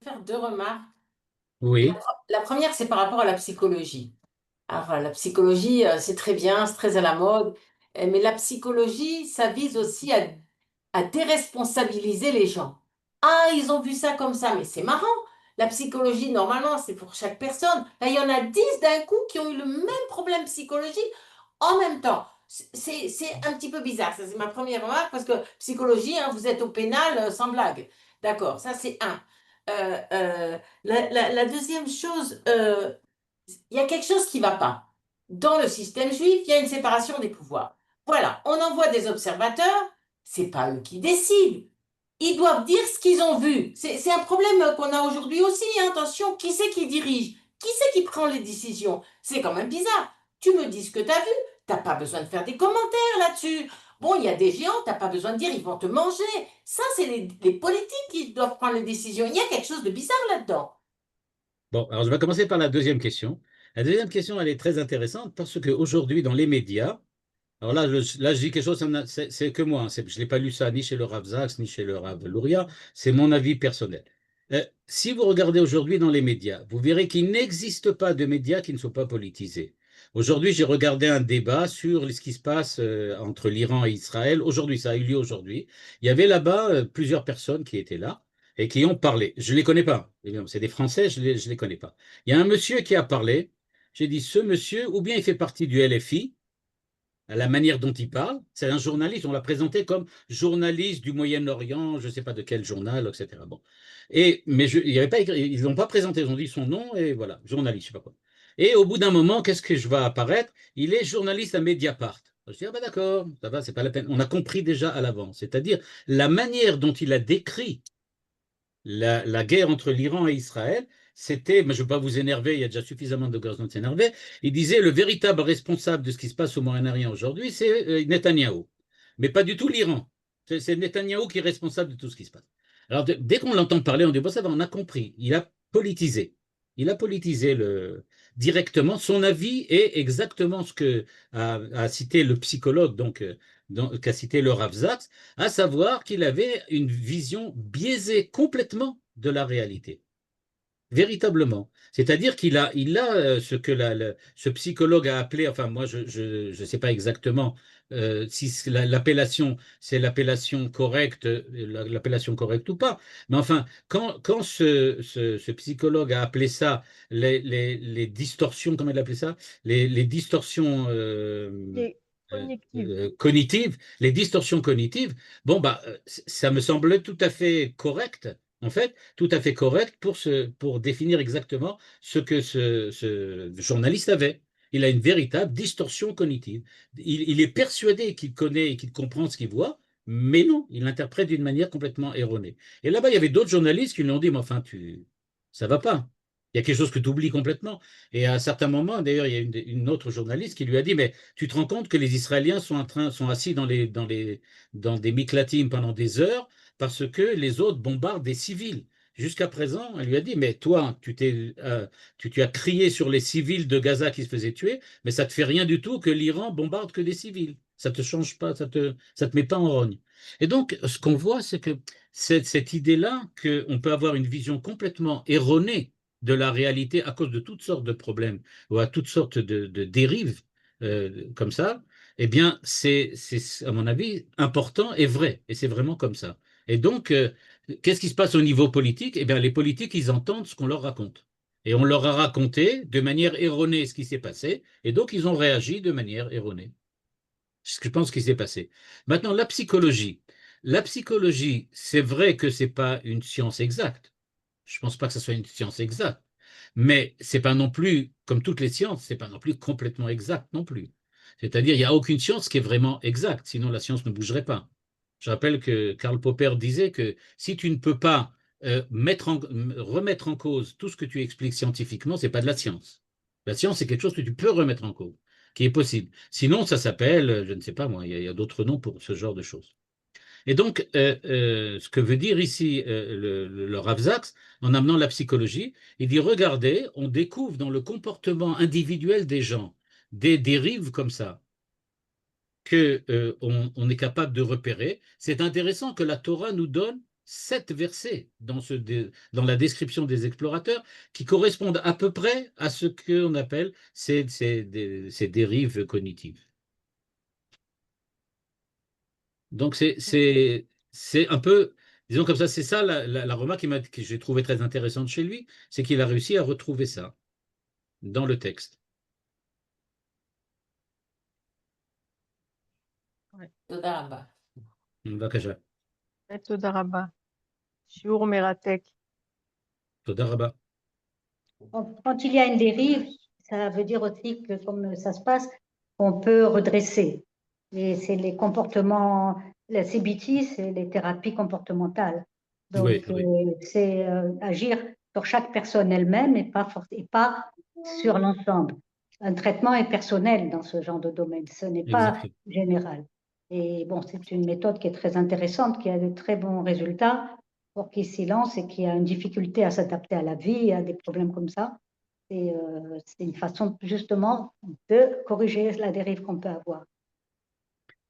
D: Faire deux remarques. La,
B: Oui,
D: la première, c'est par rapport à la psychologie. Alors, la psychologie, c'est très bien, c'est très à la mode, mais la psychologie, ça vise aussi à déresponsabiliser les gens. Ah, ils ont vu ça comme ça, mais c'est marrant. La psychologie, normalement, c'est pour chaque personne. Là, il y en a 10 d'un coup qui ont eu le même problème psychologique en même temps. C'est un petit peu bizarre. Ça, c'est ma première remarque parce que psychologie, hein, vous êtes au pénal sans blague. D'accord, ça c'est un. La deuxième chose, il y a quelque chose qui ne va pas. Dans le système juif, il y a une séparation des pouvoirs. Voilà, on envoie des observateurs, c'est pas eux qui décident. Ils doivent dire ce qu'ils ont vu. C'est un problème qu'on a aujourd'hui aussi, hein. Attention, qui c'est qui dirige? Qui c'est qui prend les décisions? C'est quand même bizarre. Tu me dis ce que tu as vu, t'as pas besoin de faire des commentaires là-dessus. Bon, il y a des géants, t'as pas besoin de dire ils vont te manger. Ça, c'est les politiques qui doivent prendre les décisions. Il y a quelque chose de bizarre là-dedans.
B: bon, alors je vais commencer par la deuxième question. La deuxième question, elle est très intéressante parce qu'aujourd'hui, dans les médias, alors là, je dis quelque chose, c'est que moi, hein, je ne l'ai pas lu ça ni chez le Rav Zaks, ni chez le Rav Luria, c'est mon avis personnel. Si vous regardez aujourd'hui dans les médias, vous verrez qu'il n'existe pas de médias qui ne soient pas politisés. Aujourd'hui, j'ai regardé un débat sur ce qui se passe entre l'Iran et Israël. Aujourd'hui, ça a eu lieu aujourd'hui. Il y avait là-bas plusieurs personnes qui étaient là et qui ont parlé. Je ne les connais pas. Évidemment, c'est des Français, je ne les connais pas. Il y a un monsieur qui a parlé. J'ai dit, ce monsieur, ou bien il fait partie du LFI, à la manière dont il parle, c'est un journaliste, on l'a présenté comme journaliste du Moyen-Orient, je ne sais pas de quel journal, etc. Bon. Mais il y avait pas ils ne l'ont pas présenté, ils ont dit son nom et voilà, journaliste, je ne sais pas quoi. Et au bout d'un moment, qu'est-ce que je vais apparaître? Il est journaliste à Mediapart. Je dis, ah ben d'accord, ça va, c'est pas la peine. On a compris déjà à l'avance. C'est-à-dire la manière dont il a décrit la guerre entre l'Iran et Israël, c'était, mais je ne veux pas vous énerver, il y a déjà suffisamment de gaz de s'énerver, il disait le véritable responsable de ce qui se passe au Moyen-Orient aujourd'hui, c'est Netanyahou. Mais pas du tout l'Iran. C'est Netanyahou qui est responsable de tout ce qui se passe. Alors, dès qu'on l'entend parler, on dit, bon, ça va, on a compris. Il a politisé. Il a politisé directement. Son avis est exactement ce que a cité le psychologue, donc, qu'a cité le Rav Zaks, à savoir qu'il avait une vision biaisée complètement de la réalité. Véritablement. C'est-à-dire qu'il a ce que ce psychologue a appelé, enfin moi je sais pas exactement si l'appellation c'est l'appellation correcte, l'appellation correcte ou pas, mais enfin quand ce psychologue a appelé ça les distorsions, comment il appelait ça? Les distorsions
E: Les connectives.
B: cognitives, les distorsions cognitives, bon bah ça me semble tout à fait correct en fait, tout à fait correct pour définir exactement ce que ce journaliste avait. il a une véritable distorsion cognitive. Il est persuadé qu'il connaît et qu'il comprend ce qu'il voit, mais non, il l'interprète d'une manière complètement erronée. Et là-bas, il y avait d'autres journalistes qui lui ont dit, mais enfin, ça va pas. Il y a quelque chose que tu oublies complètement. Et à un certain moment, d'ailleurs, il y a une autre journaliste qui lui a dit, mais tu te rends compte que les Israéliens sont assis dans des miklatim pendant des heures parce que les autres bombardent des civils. Jusqu'à présent, elle lui a dit, mais toi, tu as crié sur les civils de Gaza qui se faisaient tuer, mais ça te fait rien du tout que l'Iran bombarde que des civils. Ça te change pas, ça te met pas en rogne. Et donc, ce qu'on voit, c'est que cette idée-là qu'on peut avoir une vision complètement erronée de la réalité à cause de toutes sortes de problèmes ou à toutes sortes de dérives comme ça, eh bien, c'est, à mon avis, important et vrai. Et c'est vraiment comme ça. Et donc, qu'est-ce qui se passe au niveau politique? Eh bien, les politiques, ils entendent ce qu'on leur raconte. Et on leur a raconté de manière erronée ce qui s'est passé, et donc ils ont réagi de manière erronée. C'est ce que je pense qui s'est passé. Maintenant, la psychologie. La psychologie, c'est vrai que ce n'est pas une science exacte. Je ne pense pas que ce soit une science exacte. Mais c'est pas non plus, comme toutes les sciences, c'est pas non plus complètement exact non plus. C'est-à-dire, il n'y a aucune science qui est vraiment exacte, sinon la science ne bougerait pas. Je rappelle que Karl Popper disait que si tu ne peux pas remettre en cause tout ce que tu expliques scientifiquement, c'est pas de la science. La science, c'est quelque chose que tu peux remettre en cause, qui est possible. Sinon, ça s'appelle, je ne sais pas moi, il y a d'autres noms pour ce genre de choses. Et donc, ce que veut dire ici le Rav Sachs, en amenant la psychologie, il dit, regardez, on découvre dans le comportement individuel des gens des dérives comme ça, qu'on est capable de repérer. C'est intéressant que la Torah nous donne 7 versets dans la description des explorateurs qui correspondent à peu près à ce qu'on appelle ces dérives cognitives. Donc, c'est un peu, disons comme ça, c'est ça la remarque que j'ai trouvé très intéressante chez lui, c'est qu'il a réussi à retrouver ça dans le texte.
D: תודה רבה.
B: בבקשה.
E: תודה רבה. שיעור מרתק.
B: תודה רבה.
F: Quand il y a une dérive, ça veut dire aussi que comme ça se passe, on peut redresser. Et c'est les comportements, la CBT, c'est les thérapies comportementales. Donc,
B: Oui.
F: c'est agir sur chaque personne elle-même et pas sur l'ensemble. Un traitement est personnel dans ce genre de domaine, ce n'est pas
B: Exactement.
F: général. Et bon, c'est une méthode qui est très intéressante, qui a de très bons résultats pour qui se lance et qui a une difficulté à s'adapter à la vie, à des problèmes comme ça. Et c'est une façon justement de corriger la dérive qu'on peut avoir.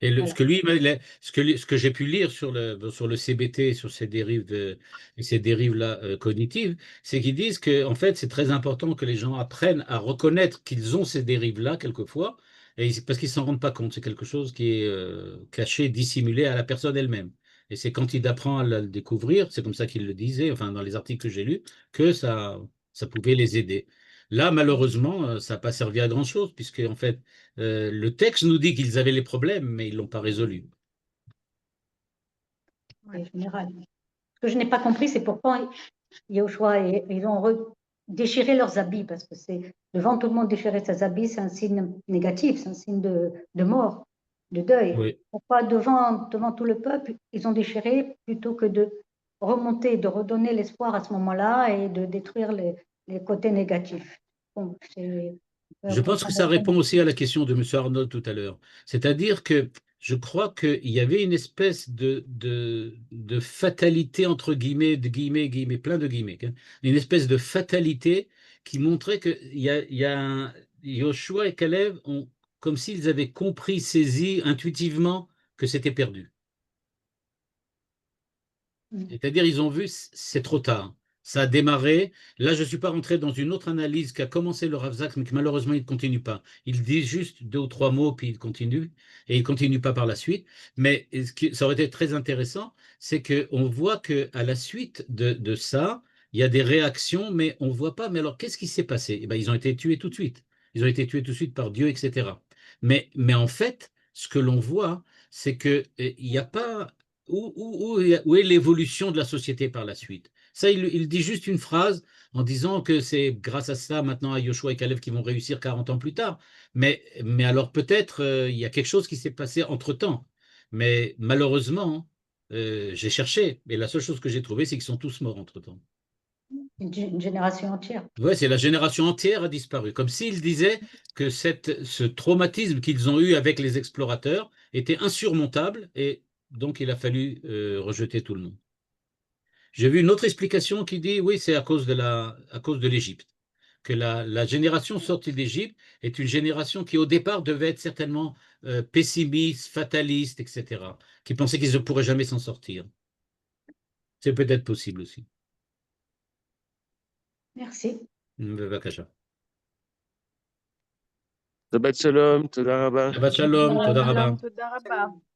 B: Et
F: Voilà.
B: ce que j'ai pu lire sur le CBT, sur ces dérives-là cognitives, c'est qu'ils disent que en fait, c'est très important que les gens apprennent à reconnaître qu'ils ont ces dérives-là quelquefois, parce qu'ils s'en rendent pas compte. C'est quelque chose qui est caché, dissimulé à la personne elle-même. Et c'est quand il apprend à le découvrir, c'est comme ça qu'il le disait, enfin dans les articles que j'ai lus, que ça pouvait les aider. Là, malheureusement, ça n'a pas servi à grand-chose, puisque en fait, le texte nous dit qu'ils avaient les problèmes, mais ils ne l'ont pas résolus.
F: En général. Ce que je n'ai pas compris, c'est pourquoi Yoshua ils ont déchiré leurs habits, parce que c'est devant tout le monde déchirer ses habits, c'est un signe négatif, c'est un signe de mort, de deuil.
B: Oui.
F: Pourquoi devant tout le peuple, ils ont déchiré plutôt que de remonter, de redonner l'espoir à ce moment-là et de détruire les côtés négatifs. Bon,
B: Je pense que ça répond aussi à la question de M. Arnold tout à l'heure. C'est-à-dire que je crois qu'il y avait une espèce de fatalité, entre guillemets, plein de guillemets, hein, une espèce de fatalité qui montrait que Yoshua et Caleb ont, comme s'ils avaient compris, saisi intuitivement que c'était perdu. C'est-à-dire, ils ont vu, c'est trop tard. Ça a démarré. Là, je ne suis pas rentré dans une autre analyse qu'a commencé le Rav Sachs, mais que malheureusement, il ne continue pas. Il dit juste 2 ou 3 mots, puis il continue, et il ne continue pas par la suite. Mais ça aurait été très intéressant, c'est qu'on voit qu'à la suite de ça, il y a des réactions, mais on ne voit pas. Mais alors, qu'est-ce qui s'est passé? Eh bien, ils ont été tués tout de suite. Ils ont été tués tout de suite par Dieu, etc. Mais en fait, ce que l'on voit, c'est qu'il n'y a pas où est l'évolution de la société par la suite? Ça, il dit juste une phrase en disant que c'est grâce à ça, maintenant, à Yoshua et Caleb qui vont réussir 40 ans plus tard. Mais alors peut-être il y a quelque chose qui s'est passé entre-temps. Mais malheureusement, j'ai cherché, et la seule chose que j'ai trouvée, c'est qu'ils sont tous morts entre-temps.
F: Une génération entière.
B: Ouais, c'est la génération entière a disparu. Comme s'ils disaient que ce traumatisme qu'ils ont eu avec les explorateurs était insurmontable et donc il a fallu rejeter tout le monde. J'ai vu une autre explication qui dit oui, c'est à cause de l'Égypte. Que la génération sortie d'Égypte est une génération qui au départ devait être certainement pessimiste, fataliste, etc. Qui pensait qu'ils ne pourraient jamais s'en sortir. C'est peut-être possible aussi.
F: Merci.
B: Bevakasha.
A: Shabbat shalom, toda rabba.
B: Shabbat shalom, toda rabba.
E: Shalom, תודה רבה.